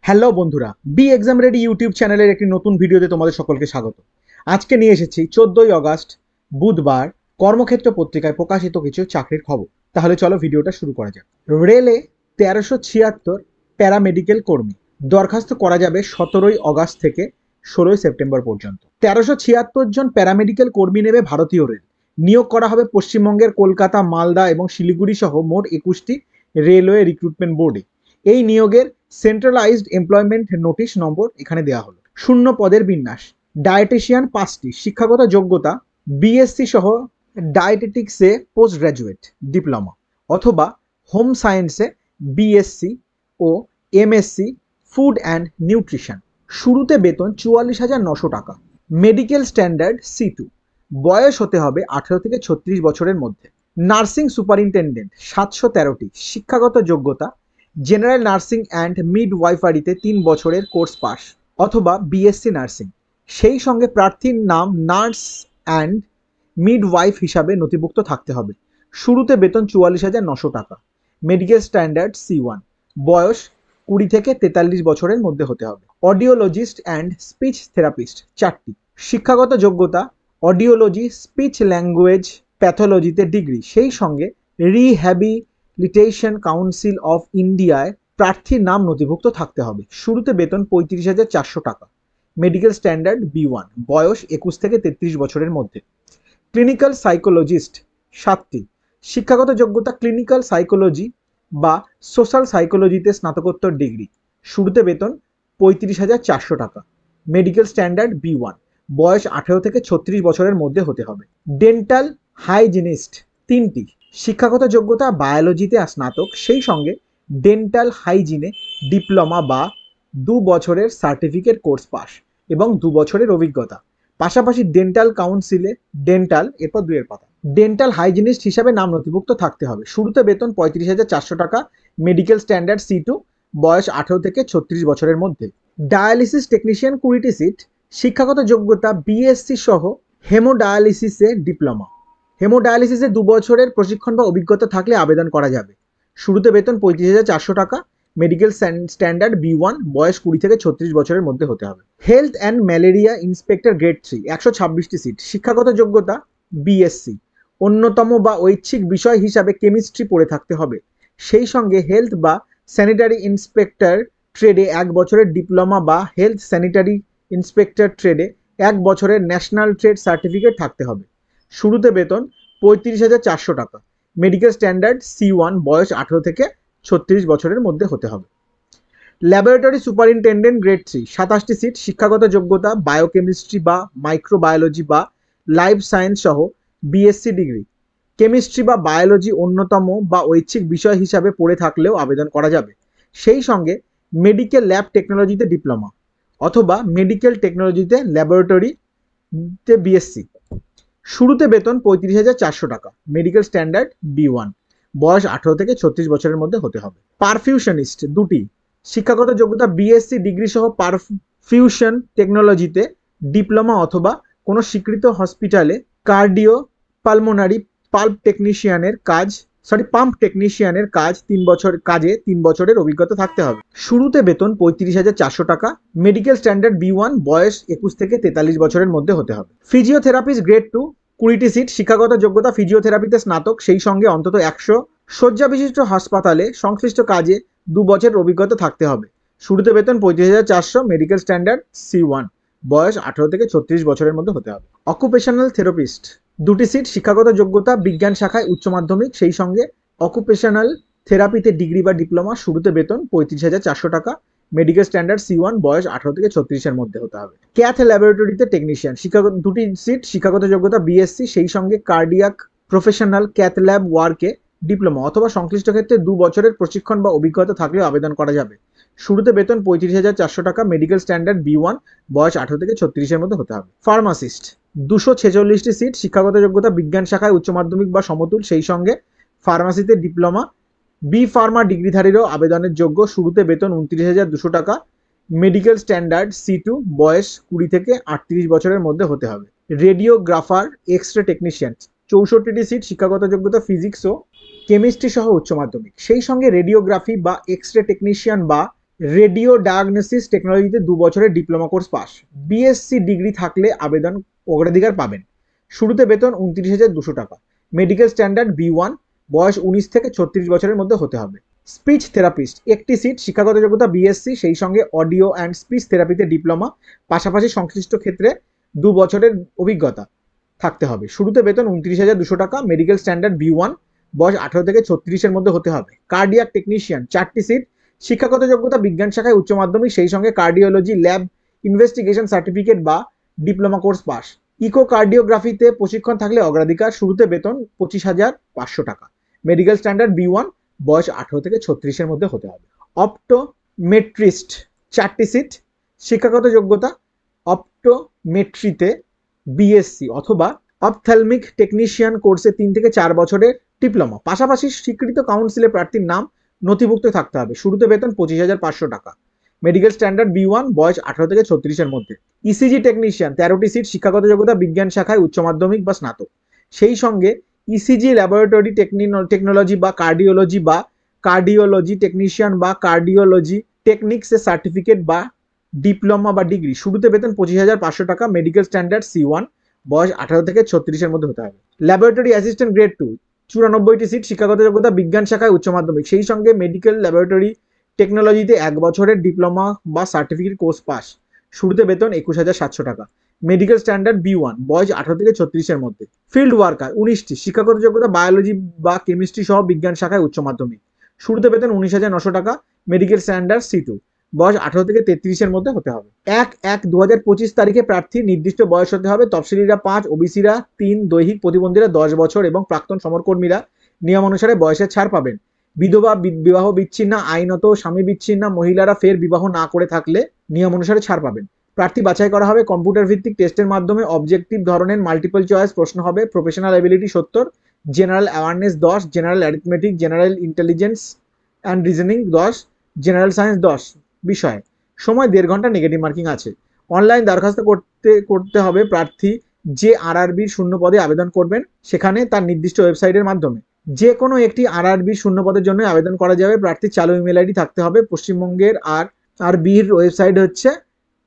Hello বন্ধুরা, B exam ready YouTube চ্যানেলের একটি নতুন ভিডিওতে তোমাদের সকলকে স্বাগত। আজকে নিয়ে এসেছি 14ই আগস্ট বুধবার কর্মক্ষেত্র পত্রিকায় প্রকাশিত কিছু চাকরির খবর। তাহলে চলো ভিডিওটা শুরু করা যাক। রেলে 1376 প্যারামেডিক্যাল কর্মী দরখাস্ত করা যাবে 17ই আগস্ট থেকে 16ই সেপ্টেম্বর পর্যন্ত। 1376 জন প্যারামেডিক্যাল কর্মী নেবে ভারতীয় রেল। নিয়োগ করা হবে পশ্চিমবঙ্গের কলকাতা, মালদা এবং শিলিগুড়ি সহ মোট 21টি রেলওয়ে রিক্রুটমেন্ট বোর্ডে। এই নিয়োগের সেন্ট্রালাইজড এমপ্লয়মেন্ট নোটিশ নম্বর এখানে দেওয়া হলো। শূন্য পদের বিন্যাস: ডায়েটিশিয়ান 5টি, শিক্ষাগত যোগ্যতা বিএসসি সহ ডায়েটেটিক্সে পোস্ট গ্রাজুয়েট ডিপ্লোমা অথবা হোম সায়েন্সে বিএসসি ও এমএসসি ফুড অ্যান্ড নিউট্রিশন। শুরুতে বেতন 44,900 টাকা। Medical standard C2। বয়স হতে হবে 18 থেকে 36 বছরের মধ্যে। নার্সিং সুপারিনটেন্ডেন্ট 713টি, শিক্ষাগত যোগ্যতা জেনারেল নার্সিং অ্যান্ড মিডওয়াইফারিতে 3 বছরের কোর্স পাস অথবা বিএসসি নার্সিং। সেই সঙ্গে প্রার্থীর নাম নার্স অ্যান্ড মিডওয়াইফ হিসাবে নথিভুক্ত থাকতে হবে। শুরুতে বেতন 44,900 টাকা। Medical standard C1। বয়স 20 থেকে 43 বছরের মধ্যে হতে হবে। অডিওলজিস্ট অ্যান্ড স্পিচ থেরাপিস্ট 4টি, শিক্ষাগত যোগ্যতা অডিওলজি, স্পিচ ল্যাঙ্গুয়েজ প্যাথোলজিতে ডিগ্রি। সেই সঙ্গে রিহ্যাবিলিটেশন কাউন্সিল অফ ইন্ডিয়ায় প্রার্থীর নাম নথিভুক্ত থাকতে হবে। শুরুতে বেতন 35,400 টাকা। Medical standard B1। বয়স 21 থেকে 33 বছরের মধ্যে। ক্লিনিক্যাল সাইকোলজিস্ট 7টি, শিক্ষাগত যোগ্যতা ক্লিনিক্যাল সাইকোলজি বা সোশ্যাল সাইকোলজিতে স্নাতকোত্তর ডিগ্রি। শুরুতে বেতন 35,400 টাকা। Medical standard B1। বয়স 18 থেকে 36 বছরের মধ্যে হতে হবে। ডেন্টাল হাইজিনিস্ট 3টি, শিক্ষাগত যোগ্যতা বায়োলজিতে স্নাতক, সেই সঙ্গে ডেন্টাল হাইজিনে ডিপ্লোমা বা 2 বছরের সার্টিফিকেট কোর্স পাস এবং 2 বছরের অভিজ্ঞতা। পাশাপাশি ডেন্টাল কাউন্সিলে ডেন্টাল এরপর 2 এর পাতা ডেন্টাল হাইজিনিস্ট হিসাবে নাম নথিভুক্ত থাকতে হবে। শুরুতে বেতন 35,400 টাকা। Medical standard C2। বয়স 18 থেকে 36 বছরের মধ্যে। ডায়ালিসিস টেকনিশিয়ান 20টি সিট, শিক্ষাগত যোগ্যতা বিএসসি সহ হেমোডায়ালিসিসে ডিপ্লোমা। হেমোডায়ালিসিসে 2 বছরের প্রশিক্ষণ বা অভিজ্ঞতা থাকলে আবেদন করা যাবে। শুরুতে বেতন 35,400 টাকা। Medical standard B1। বয়স 20 থেকে 36 বছরের মধ্যে হতে হবে। Health and malaria inspector grade 3 126টি সিট, শিক্ষাগত যোগ্যতা বিএসসি। অন্যতম বা ঐচ্ছিক বিষয় হিসাবে কেমিস্ট্রি পড়ে থাকতে হবে। সেই সঙ্গে হেলথ বা স্যানিটারি ইন্সপেক্টর ট্রেডে 1 বছরের ডিপ্লোমা বা হেলথ স্যানিটারি ইন্সপেক্টর ট্রেডে 1 বছরের ন্যাশনাল ট্রেড সার্টিফিকেট থাকতে হবে। শুরুতে বেতন 35,400 টাকা। Medical standard C1। বয়স 18 থেকে 36 বছরের মধ্যে হতে হবে। ল্যাবরেটরি সুপারিনটেন্ডেন্ট গ্রেড 3 27টি সিট, শিক্ষাগত যোগ্যতা বায়োকেমিস্ট্রি বা মাইক্রোবায়োলজি বা লাইফ সায়েন্স সহ বিএসসি ডিগ্রি। কেমিস্ট্রি বা বায়োলজি অন্যতম বা ঐচ্ছিক বিষয় হিসাবে পড়ে থাকলেও আবেদন করা যাবে। সেই সঙ্গে মেডিকেল ল্যাব টেকনোলজিতে ডিপ্লোমা অথবা মেডিকেল টেকনোলজিতে ল্যাবরেটরিতে বিএসসি। শুরুতে বেতন 35,400 টাকা। Medical standard B1। বয়স 18 থেকে 36 বছরের মধ্যে হতে হবে। পারফিউশনিস্ট 2টি, শিক্ষাগত যোগ্যতা বিএসসি ডিগ্রি সহ পারফিউশন টেকনোলজিতে ডিপ্লোমা অথবা কোনো স্বীকৃত হসপিটালে কার্ডিও পালমোনারি পাম্প টেকনিশিয়ানের কাজ 3 বছরের অভিজ্ঞতা থাকতে হবে। শুরুতে বেতন 35,400 টাকা। Medical standard B1। বয়স 21 থেকে 43 বছরের মধ্যে হতে হবে। ফিজিওথেরাপিস্ট গ্রেড 2 20টি সিট, শিক্ষাগত যোগ্যতা ফিজিওথেরাপিতে স্নাতক, সেই সঙ্গে অন্তত 100 শয্যা বিশিষ্ট হাসপাতালে সংশ্লিষ্ট কাজে 2 বছরের অভিজ্ঞতা থাকতে হবে। শুরুতে বেতন 35,400। Medical standard C1। বয়স 18 থেকে 36 বছরের মধ্যে হতে হবে। অকুপেশনাল থেরাপিস্ট 2টি সিট, শিক্ষাগত যোগ্যতা বিজ্ঞান শাখায় উচ্চ মাধ্যমিক, সেই সঙ্গে অকুপেশনাল থেরাপিতে ডিগ্রি বা ডিপ্লোমা। শুরুতে বেতন 35,400 টাকা। Medical standard C1। বয়স 18 থেকে 36-এর মধ্যে হতে হবে। ক্যাথ ল্যাবরেটরিতে টেকনিশিয়ান, শিক্ষাগত 2টি সিট, শিক্ষাগত যোগ্যতা বিএসসি, সেই সঙ্গে কার্ডিয়াক প্রফেশনাল ক্যাথ ল্যাব ওয়ার্কে ডিপ্লোমা অথবা সংশ্লিষ্ট ক্ষেত্রে 2 বছরের প্রশিক্ষণ বা অভিজ্ঞতা থাকলেও আবেদন করা যাবে। শুরুতে বেতন 35,400 টাকা। Medical standard B1। বয়স 18 থেকে 36-এর মধ্যে হতে হবে। ফার্মাসিস্ট 246টি সিট, শিক্ষাগত যোগ্যতা বিজ্ঞান শাখায় উচ্চ মাধ্যমিক বা সমতুল, সেই সঙ্গে ফার্মাসিতে ডিপ্লোমা। বি ফার্মা ডিগ্রিধারীরও আবেদনের যোগ্য। শুরুতে বেতন 29,200 টাকা। Medical standard C2। বয়স 20 থেকে 38 বছরের মধ্যে হতে হবে। রেডিওগ্রাফার এক্স রে টেকনিশিয়ান 64টি সিট, শিক্ষাগত যোগ্যতা ফিজিক্স ও কেমিস্ট্রি সহ উচ্চ মাধ্যমিক, সেই সঙ্গে রেডিওগ্রাফি বা এক্স রে টেকনিশিয়ান বা রেডিও ডায়াগনোসিস টেকনোলজিতে 2 বছরের diploma course pass, BSc degree থাকলে আবেদন অগ্রাধিকার পাবেন। শুরুতে বেতন 29,200 টাকা। মেডিকেল স্ট্যান্ডার্ড B1, বয়স 19 থেকে 36 বছরের মধ্যে হতে হবে। স্পিচ থেরাপিস্ট একটি সিট, শিক্ষাগত যোগ্যতা বিএসসি, সেই সঙ্গে অডিও অ্যান্ড স্পিচ থেরাপিতে ডিপ্লোমা, পাশাপাশি সংশ্লিষ্ট ক্ষেত্রে 2 বছরের অভিজ্ঞতা থাকতে হবে। শুরুতে বেতন 29,200 টাকা। মেডিকেল স্ট্যান্ডার্ড B1, বয়স 18 থেকে 36-এর মধ্যে হতে হবে। কার্ডিয়াক টেকনিশিয়ান 4টি সিট, শিক্ষাগত যোগ্যতা বিজ্ঞান শাখায় উচ্চ মাধ্যমিক, সেই সঙ্গে কার্ডিওলজি ল্যাব ইনভেস্টিগেশন সার্টিফিকেট বা ডিপ্লোমা কোর্স পাস। ইকোকার্ডিওগ্রাফিতে প্রশিক্ষণ থাকলে অগ্রাধিকার। শুরুতে বেতন 25,500 টাকা। মেডিকেল স্ট্যান্ডার্ড B1, বয়স 18 থেকে 36-এর মধ্যে হতে হবে। অপটোমেট্রিস্ট 4টি সিট, শিক্ষাগত যোগ্যতা অপটোমেট্রিতে বিএসসি অথবা অপথ্যালমিক টেকনিশিয়ান কোর্সে 3 থেকে 4 বছরের ডিপ্লোমা, পাশাপাশি স্বীকৃত কাউন্সিলে প্রার্থীর নাম নথিভুক্ত থাকতে হবে। শুরুতে বেতন 25,500 টাকা। মেডিকেল স্ট্যান্ডার্ড B1, বয়স 18 থেকে 36-এর মধ্যে। ইসিজি টেকনিশিয়ান 13টি সিট, শিক্ষাগত যোগ্যতা বিজ্ঞান শাখায় উচ্চ মাধ্যমিক বা স্নাতক, সেই সঙ্গে ইসিজি ল্যাবরেটরি টেকনোলজি বা কার্ডিওলজি টেকনিশিয়ান বা কার্ডিওলজি টেকনিক্সের সার্টিফিকেট বা ডিপ্লোমা বা ডিগ্রি। শুরুতে বেতন 25,500 টাকা। মেডিকেল স্ট্যান্ডার্ড C1, বয়স 18 থেকে 36-এর মধ্যে হতে হবে। ল্যাবরেটরি অ্যাসিস্ট্যান্ট গ্রেড 2, 94টি সিট, শিক্ষাগত যোগ্যতা বিজ্ঞান শাখায় উচ্চ মাধ্যমিক, সেই সঙ্গে মেডিকেল ল্যাবরেটরি টেকনোলজিতে 1 বছরের ডিপ্লোমা বা সার্টিফিকেট কোর্স পাস। শুরুতে বেতন 21,700 টাকা। মেডিকেল স্ট্যান্ডার্ড B1, বয়স 18 থেকে 36-এর মধ্যে। ফিল্ড ওয়ার্কার 19টি, শিক্ষাগত যোগ্যতা বায়োলজি বা কেমিস্ট্রি সহ বিজ্ঞান শাখায় উচ্চ মাধ্যমিক। শুরুতে বেতন 19,900 টাকা। মেডিকেল স্ট্যান্ডার্ড C2, বয়স 18 থেকে 33-এর মধ্যে হতে হবে। 1/1/2025 তারিখে প্রার্থী নির্দিষ্ট বয়স হতে হবে। তফসিলিরা 5, ওবিসিরা 3, দৈহিক প্রতিবন্ধীরা 10 বছর এবং প্রাক্তন সমরকর্মীরা নিয়ম অনুসারে বয়সের ছাড় পাবেন। বিধবা, বিবাহ বিচ্ছিন্ন, আইনত স্বামী বিচ্ছিন্ন মহিলারা ফের বিবাহ না করে থাকলে নিয়ম অনুসারে ছাড় পাবেন। প্রার্থী বাছাই করা হবে কম্পিউটার ভিত্তিক টেস্টের মাধ্যমে। অবজেক্টিভ ধরনের মাল্টিপল চয়েস প্রশ্ন হবে। Professional ability 70, general awareness 10, general arithmetic, general intelligence and reasoning 10, general science 10 বিষয়। সময় 1.5 ঘন্টা, নেগেটিভ মার্কিং আছে। অনলাইন দরখাস্ত করতে হবে প্রার্থী যে আরআরবির শূন্য পদে আবেদন করবেন সেখানে তার নির্দিষ্ট ওয়েবসাইটের মাধ্যমে। যে কোনো একটি আরআরবির শূন্য পদের জন্য আবেদন করা যাবে। প্রার্থীর চালু ইমেল আইডি থাকতে হবে। পশ্চিমবঙ্গের আরআরবির ওয়েবসাইট হচ্ছে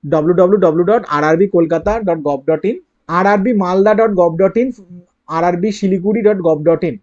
www.rrbkolkata.gov.in, rrbmalda.gov.in, rrbsiliguri.gov.in।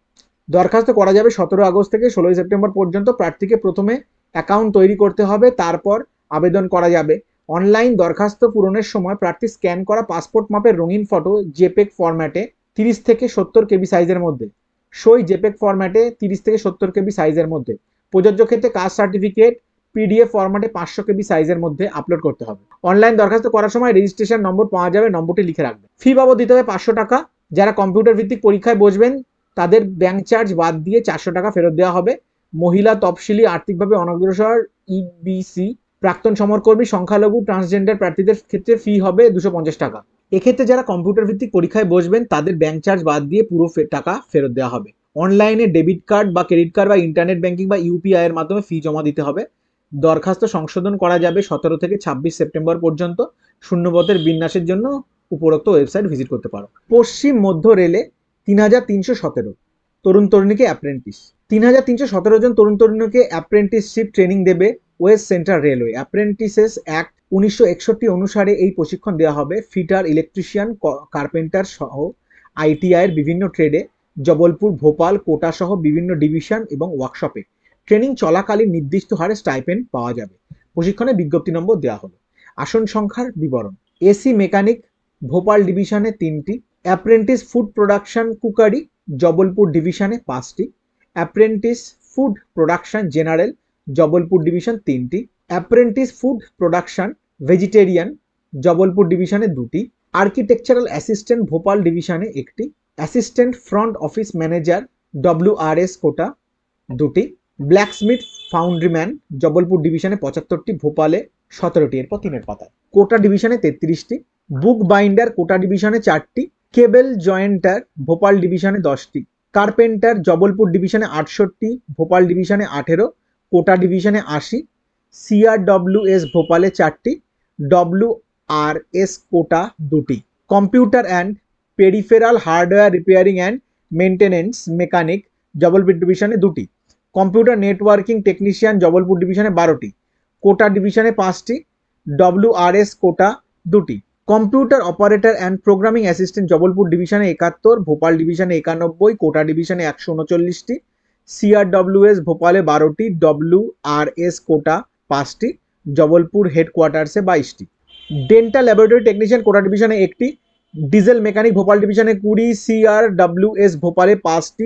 দরখাস্ত করা যাবে 17 আগস্ট থেকে 16 সেপ্টেম্বর পর্যন্ত। প্রার্থীকে প্রথমে অ্যাকাউন্ট তৈরি করতে হবে, তারপর আবেদন করা যাবে। অনলাইন দরখাস্ত পূরণের সময় প্রার্থী স্ক্যান করা পাসপোর্ট মাপের রঙিন ফটো জেপেগ ফরম্যাটে 30 থেকে 70 কেবি সাইজের মধ্যে, সই জেপেগ ফরম্যাটে 30 থেকে 70 কেবি সাইজের মধ্যে, প্রযোজ্য ক্ষেত্রে কাস্ট সার্টিফিকেট পিডিএফ ফরম্যাটে 500 কেবি সাইজের মধ্যে আপলোড করতে হবে। অনলাইন দরখাস্ত করার সময় রেজিস্ট্রেশন নম্বর পাওয়া যাবে, নম্বরটি লিখে রাখবেন। ফি বাবদ দিতে হবে 500 টাকা। যারা কম্পিউটার ভিত্তিক পরীক্ষায় বসবেন তাদের ব্যাংক চার্জ বাদ দিয়ে 400 টাকা ফেরত দেওয়া হবে। মহিলা, তফসিলি, আর্থিকভাবে অনগ্রসর, ইবিসি, প্রাক্তন সমরকর্মী, সংখ্যালঘু, ট্রান্সজেন্ডার প্রার্থীদের ক্ষেত্রে ফি হবে 250 টাকা। এক্ষেত্রে যারা কম্পিউটার ভিত্তিক পরীক্ষায় বসবেন তাদের ব্যাংক চার্জ বাদ দিয়ে পুরো টাকা ফেরত দেওয়া হবে। অনলাইনে ডেবিট কার্ড বা ক্রেডিট কার্ড বা ইন্টারনেট ব্যাংকিং বা ইউপিআই এর মাধ্যমে ফি জমা দিতে হবে। দরখাস্ত সংশোধন করা যাবে 17 থেকে 26 সেপ্টেম্বর পর্যন্ত। শূন্যপদের বিন্যাসের জন্য উপরোক্ত ওয়েবসাইট ভিজিট করতে পারো। পশ্চিম মধ্য রেলে 3,317 তরুণ তরুণীকে অ্যাপ্রেন্টিস। 3,317 জন তরুণ তরুণীকে অ্যাপ্রেন্টিসশিপ ট্রেনিং দেবে West central railway. Apprentices act 1961 অনুসারে এই প্রশিক্ষণ দেওয়া হবে ফিটার, ইলেকট্রিশিয়ান, কার্পেন্টার সহ আইটিআই এর বিভিন্ন ট্রেডে জবলপুর, ভোপাল, কোটা সহ বিভিন্ন ডিভিশন এবং ওয়ার্কশপে। ট্রেনিং চলাকালীন নির্দিষ্ট হারে স্টাইপেন্ড পাওয়া যাবে। প্রশিক্ষণে বিজ্ঞপ্তি নম্বর দেওয়া হলো। আসন সংখ্যার বিবরণ। এসি মেকানিক ভোপাল ডিভিশনে 3টি, apprentice food production cookery Jabalpur ডিভিশনে 5টি, apprentice food production general Jabalpur division 3টি, apprentice food production vegetarian Jabalpur ডিভিশনে 2টি, আর্কিটেকচারাল অ্যাসিস্ট্যান্ট ভোপাল ডিভিশনে 1টি, assistant front office manager WRS Kota 2টি, ব্ল্যাকস্মিথ ফাউন্ড্রিম্যান জবলপুর ডিভিশনে 75টি, ভোপালে 17টি। এরপর 3-এর পাতায়। কোটা ডিভিশনে 33টি, বুক বাইন্ডার কোটা ডিভিশনে 4টি, কেবল জয়েন্টার ভোপাল ডিভিশনে 10টি, কার্পেন্টার জবলপুর ডিভিশনে 68, ভোপাল ডিভিশনে 18, কোটা ডিভিশনে 80, CRWS ভোপালে 4টি, WRS কোটা 2টি, computer and peripheral hardware repairing and maintenance mechanic Jabalpur ডিভিশনে 2টি, কম্পিউটার নেটওয়ার্কিং টেকনিশিয়ান জবলপুর ডিভিশনে 12টি, কোটা ডিভিশনে 5টি, WRS কোটা 2টি। Computer operator and programming assistant Jabalpur ডিভিশনে 71, ভোপাল ডিভিশনে 91, কোটা ডিভিশনে 139টি, CRWS ভোপালে 12টি, WRS কোটা 5টি, জবলপুর হেডকোয়ার্টার্সে 22টি। ডেন্টাল ল্যাবরেটরি টেকনিশিয়ান কোটা ডিভিশনে 1টি, ডিজেল মেকানিক ভোপাল ডিভিশনে 20, CRWS ভোপালে 5টি,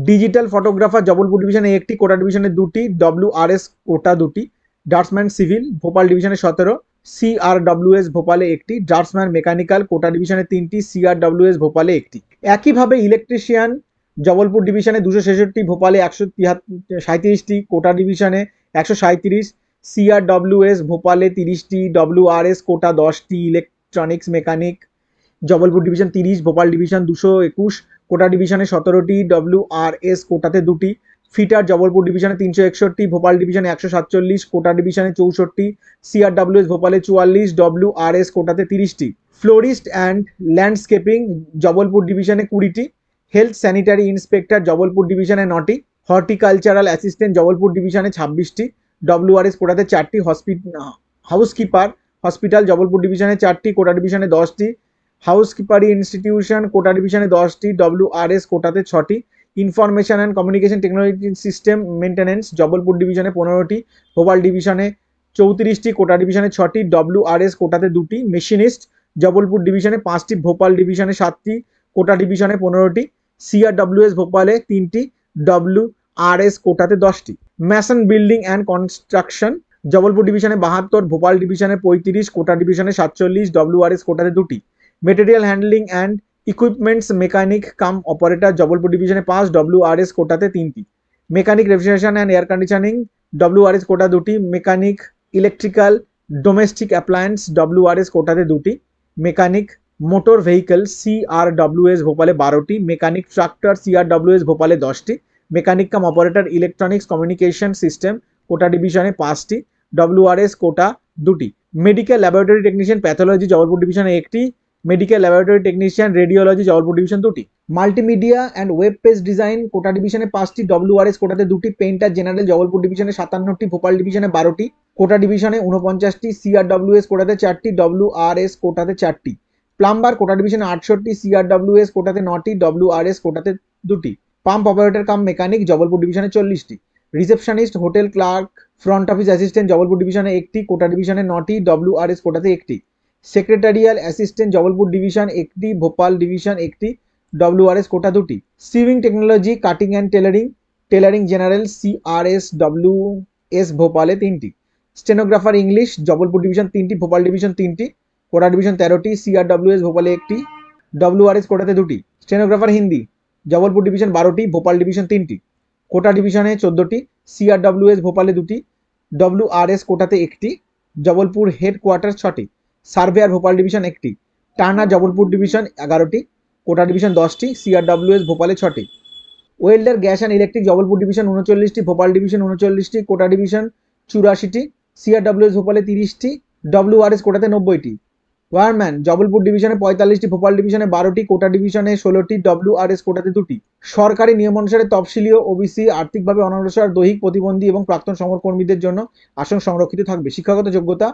ডিজিটাল ফটোগ্রাফার জবলপুর ডিভিশনে 1টি, কোটা ডিভিশনে 2টি, WRS কোটা 2টি, ড্রাফটসম্যান সিভিল ভোপাল ডিভিশনে 17, CRWS ভোপালে 1টি, ড্রাফটসম্যান মেকানিক্যাল কোটা ডিভিশনে 3টি, CRWS ভোপালে 1টি। একইভাবে ইলেকট্রিশিয়ান জবলপুর ডিভিশনে 266, ভোপালে 137টি, কোটা ডিভিশনে 137, CRWS ভোপালে 30টি, WRS কোটা 10টি, electronics mechanic Jabalpur division 30, Bhopal division 221, কোটা ডিভিশনে 17টি, WRS কোটাতে 2টি, ফিটার জবলপুর ডিভিশনে 361, ভোপাল ডিভিশনে 147, কোটা ডিভিশনে 64, CRWS ভোপালে 44, WRS কোটাতে 30টি। ফ্লোরিস্ট অ্যান্ড ল্যান্ডস্কেপিং জবলপুর ডিভিশনে 20টি, হেলথ স্যানিটারি ইন্সপেক্টর জবলপুর ডিভিশনে 9টি, হর্টিকালচারাল অ্যাসিস্ট্যান্ট জবলপুর ডিভিশনে 26টি, WRS কোটাতে 4টি, হাউসকিপার হসপিটাল জবলপুর ডিভিশনে 4টি, কোটা ডিভিশনে 10টি, হাউসকিপারি ইনস্টিটিউশন কোটা ডিভিশনে 10টি, WRS কোটাতে 6টি, information and communication technology system maintenance Jabalpur ডিভিশনে 15টি, ভোপাল ডিভিশনে 34টি, কোটা ডিভিশনে 6টি, WRS কোটাতে 2টি, মেশিনিস্ট জবলপুর ডিভিশনে 5টি, ভোপাল ডিভিশনে 7টি, কোটা ডিভিশনে 15টি, CRWS ভোপালে 3টি, WRS কোটাতে 10টি। Mason building and construction Jabalpur ডিভিশনে 72, ভোপাল ডিভিশনে 35, কোটা ডিভিশনে 47, WRS কোটাতে 2টি। Material handling and equipments mechanic cum operator Jabalpur ডিভিশনে 5, WRS কোটাতে 3টি। Mechanic refrigeration and air conditioning WRS Kota 2টি, mechanic electrical domestic appliance WRS কোটাতে 2টি, মেকানিক মোটর ভেহিকল CRWS ভোপালে 12টি, মেকানিক ট্রাক্টর CRWS ভোপালে 10টি, mechanic cum operator electronics communication system Kota ডিভিশনে 5টি, WRS কোটা 2টি। Medical laboratory technician pathology Jabalpur ডিভিশনে 1টি, medical laboratory technician radiology Jabalpur division 2টি। Multimedia and web page design কোটা ডিভিশনে 5টি, WRS কোটাতে 2টি, পেইন্টার জেনারেল জবলপুর ডিভিশনে 57টি, ভোপাল ডিভিশনে 12টি, কোটা ডিভিশনে 49টি, CRWS কোটাতে 4টি, WRS কোটাতে 4টি। প্লাম্বার কোটা ডিভিশনে 68, CRWS কোটাতে 9টি, WRS কোটাতে 2টি। Pump operator cum mechanic Jabalpur ডিভিশনে 40টি। Receptionist hotel clerk front office assistant Jabalpur ডিভিশনে 1টি, কোটা ডিভিশনে 9টি, WRS কোটাতে 1টি। সেক্রেটারিয়াল অ্যাসিস্ট্যান্ট জবলপুর ডিভিশন 1টি, ভোপাল ডিভিশন 1টি, WRS কোটা 2টি। Sewing technology cutting and tailoring general CRSWS ভোপালে 3টি। স্টেনোগ্রাফার ইংলিশ জবলপুর ডিভিশন 3টি, ভোপাল ডিভিশন 3টি, কোটা ডিভিশন 13টি, CRWS ভোপালে 1টি, WRS কোটাতে 2টি। স্টেনোগ্রাফার হিন্দি জবলপুর ডিভিশন 12টি, ভোপাল ডিভিশন 3টি, কোটা ডিভিশনে 14টি, CRWS ভোপালে 2টি, WRS কোটাতে 1টি, জবলপুর হেডকোয়ার্টার 6টি। সার্ভেয়ার ভোপাল ডিভিশন 1টি, টানা জবলপুর ডিভিশন 11টি, কোটা ডিভিশন 10টি, CRWS ভোপালে 6টি। Welder gas and electric Jabalpur division 39টি, ভোপাল ডিভিশন 39টি, কোটা ডিভিশন 84টি, CRWS ভোপালে 30টি, WRS কোটাতে 90টি। ওয়ারম্যান জবলপুর ডিভিশনে 45টি, ভোপাল ডিভিশনে 12টি, কোটা ডিভিশনে 16টি, WRS কোটাতে 2টি। সরকারি নিয়ম অনুসারে তফসিলি ও ওবিসি আর্থিকভাবে অনগ্রসর দৈহিক প্রতিবন্ধী এবং প্রাক্তন সমরকর্মীদের জন্য আসন সংরক্ষিত থাকবে। শিক্ষাগত যোগ্যতা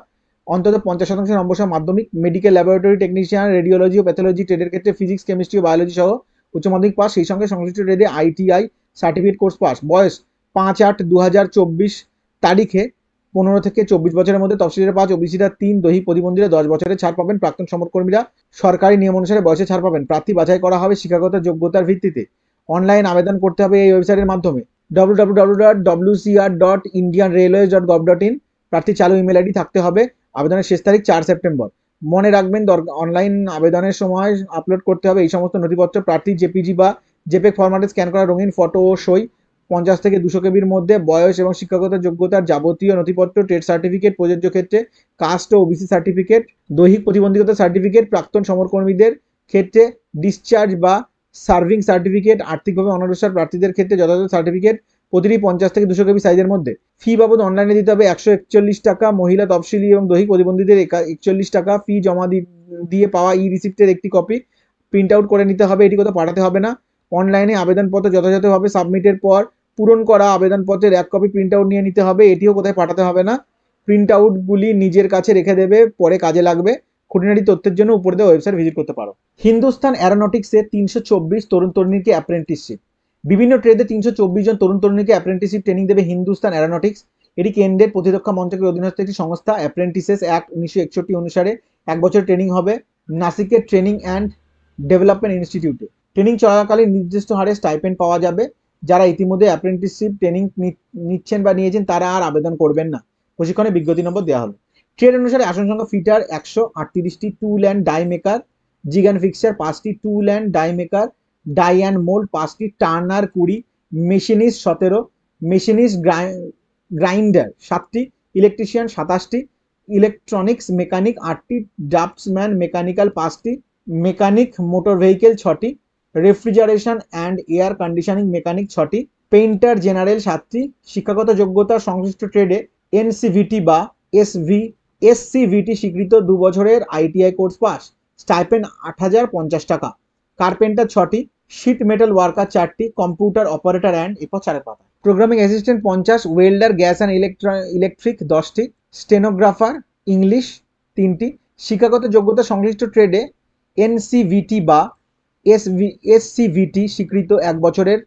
অন্তত 50% নম্বর সহ মাধ্যমিক, মেডিকেল ল্যাবরেটরি টেকনিশিয়ান, রেডিওলজি ও প্যাথোলজি ট্রেডের ক্ষেত্রে ফিজিক্স, কেমিস্ট্রি ও বায়োলজি সহ উচ্চ মাধ্যমিক পাস, সেই সঙ্গে সংশ্লিষ্ট ট্রেডে ITI সার্টিফিকেট কোর্স পাস। বয়স 5/8/2024 তারিখে 15 থেকে 24 বছরের মধ্যে, তফসিলিরা 5, ওবিসিরা 3, দৈহিক প্রতিবন্ধীরা 10 বছরের ছাড় পাবেন। প্রাক্তন সমরকর্মীরা সরকারি নিয়ম অনুসারে বয়সে ছাড় পাবেন। প্রার্থী বাছাই করা হবে শিক্ষাগত যোগ্যতার ভিত্তিতে। অনলাইন আবেদন করতে হবে এই ওয়েবসাইটের মাধ্যমে www.wcr.indianrailways.gov.in। প্রার্থী চালু ইমেল আইডি থাকতে হবে। আবেদনের শেষ তারিখ 4 সেপ্টেম্বর। মনে রাখবেন অনলাইন আবেদনের সময় আপলোড করতে হবে এই সমস্ত নথিপত্র: প্রার্থী জেপিজি বা জেপেগ ফরম্যাটে স্ক্যান করা রঙিন ফটো ও সই 50 থেকে 200 কেবির মধ্যে, বয়স এবং শিক্ষাগত যোগ্যতার যাবতীয় নথিপত্র, ট্রেড সার্টিফিকেট প্রযোজ্য ক্ষেত্রে, কাস্ট ও ওবিসি সার্টিফিকেট, দৈহিক প্রতিবন্ধিতা সার্টিফিকেট, প্রাক্তন সমরকর্মীদের ক্ষেত্রে ডিসচার্জ বা সার্ভিং সার্টিফিকেট, আর্থিকভাবে অনগ্রসর প্রার্থীদের ক্ষেত্রে যথাযথ সার্টিফিকেট, প্রতিটি 50 থেকে 200 কেবি সাইজের মধ্যে। ফি বাবদ অনলাইনে দিতে হবে 141 টাকা, মহিলা তফসিলি এবং দৈহিক প্রতিবন্ধীদের 41 টাকা। ফি জমা দিয়ে পাওয়া রিসিপ্টের একটি কপি প্রিন্ট আউট করে নিতে হবে, এটি কোথাও পাঠাতে হবে না। অনলাইনে আবেদনপত্র যথাযথভাবে সাবমিটের পর পূরণ করা আবেদনপত্রের এক কপি প্রিন্ট আউট নিয়ে নিতে হবে, এটিও কোথায় পাঠাতে হবে না। প্রিন্ট আউটগুলি নিজের কাছে রেখে দেবে, পরে কাজে লাগবে। খুঁটিনাটি তথ্যের জন্য উপরে দেওয়া ওয়েবসাইট ভিজিট করতে পারো। হিন্দুস্তান অ্যারোনটিক্সে 324 তরুণ তরুণীকে অ্যাপ্রেন্টিসশিপ। বিভিন্ন ট্রেডে 324 জন তরুণ তরুণীকে অ্যাপ্রেন্টিসশিপ ট্রেনিং দেবে হিন্দুস্তান অ্যারোনটিক্স। এটি কেন্দ্রের প্রতিরক্ষা মন্ত্রকের অধীনস্থ একটি সংস্থা। অ্যাপ্রেন্টিসেস অ্যাক্ট 1961 অনুসারে 1 বছর ট্রেনিং হবে নাসিকের ট্রেনিং অ্যান্ড ডেভেলপমেন্ট ইনস্টিটিউটে। ট্রেনিং চলাকালীন নির্দিষ্ট হারে স্টাইপেন্ড পাওয়া যাবে। যারা ইতিমধ্যে অ্যাপ্রেন্টিসশিপ ট্রেনিং নিচ্ছেন বা নিয়েছেন তারা আর আবেদন করবেন না। প্রশিক্ষণে বিজ্ঞপ্তি নম্বর দেওয়া হলো। ট্রেড অনুসারে আসন সংখ্যা ফিটার 138টি, tool and die maker, jig and fixer 5টি, tool and die maker, die and mould 5টি, টার্নার 20, মেশিনিস্ট 17, মেশিনিস্ট গ্রাইন্ডার 7টি, ইলেকট্রিশিয়ান 27টি, ইলেকট্রনিক্স মেকানিক 8টি, ড্রাফটসম্যান মেকানিক্যাল 5টি, মেকানিক মোটর ভেহিকেল 6টি, refrigeration and air conditioning mechanic 6টি, painter general 7টি। শিক্ষাগত যোগ্যতা সংশ্লিষ্ট ট্রেডে এনসিভিটি বা এসসিভিটি স্বীকৃত 2 বছরের আইটিআই কোর্স পাস। স্টাইপেন্ড 8,050 টাকা। কার্পেন্টার 6টি, শিট মেটাল ওয়ার্কার 4টি, কম্পিউটার অপারেটর অ্যান্ড এরপর 4 পাতা। Programming assistant 50, welder gas and electric 10টি, স্টেনোগ্রাফার ইংলিশ 3টি। শিক্ষাগত যোগ্যতা সংশ্লিষ্ট ট্রেডে এনসিভিটি বা এসসিভিটি স্বীকৃত 1 বছরের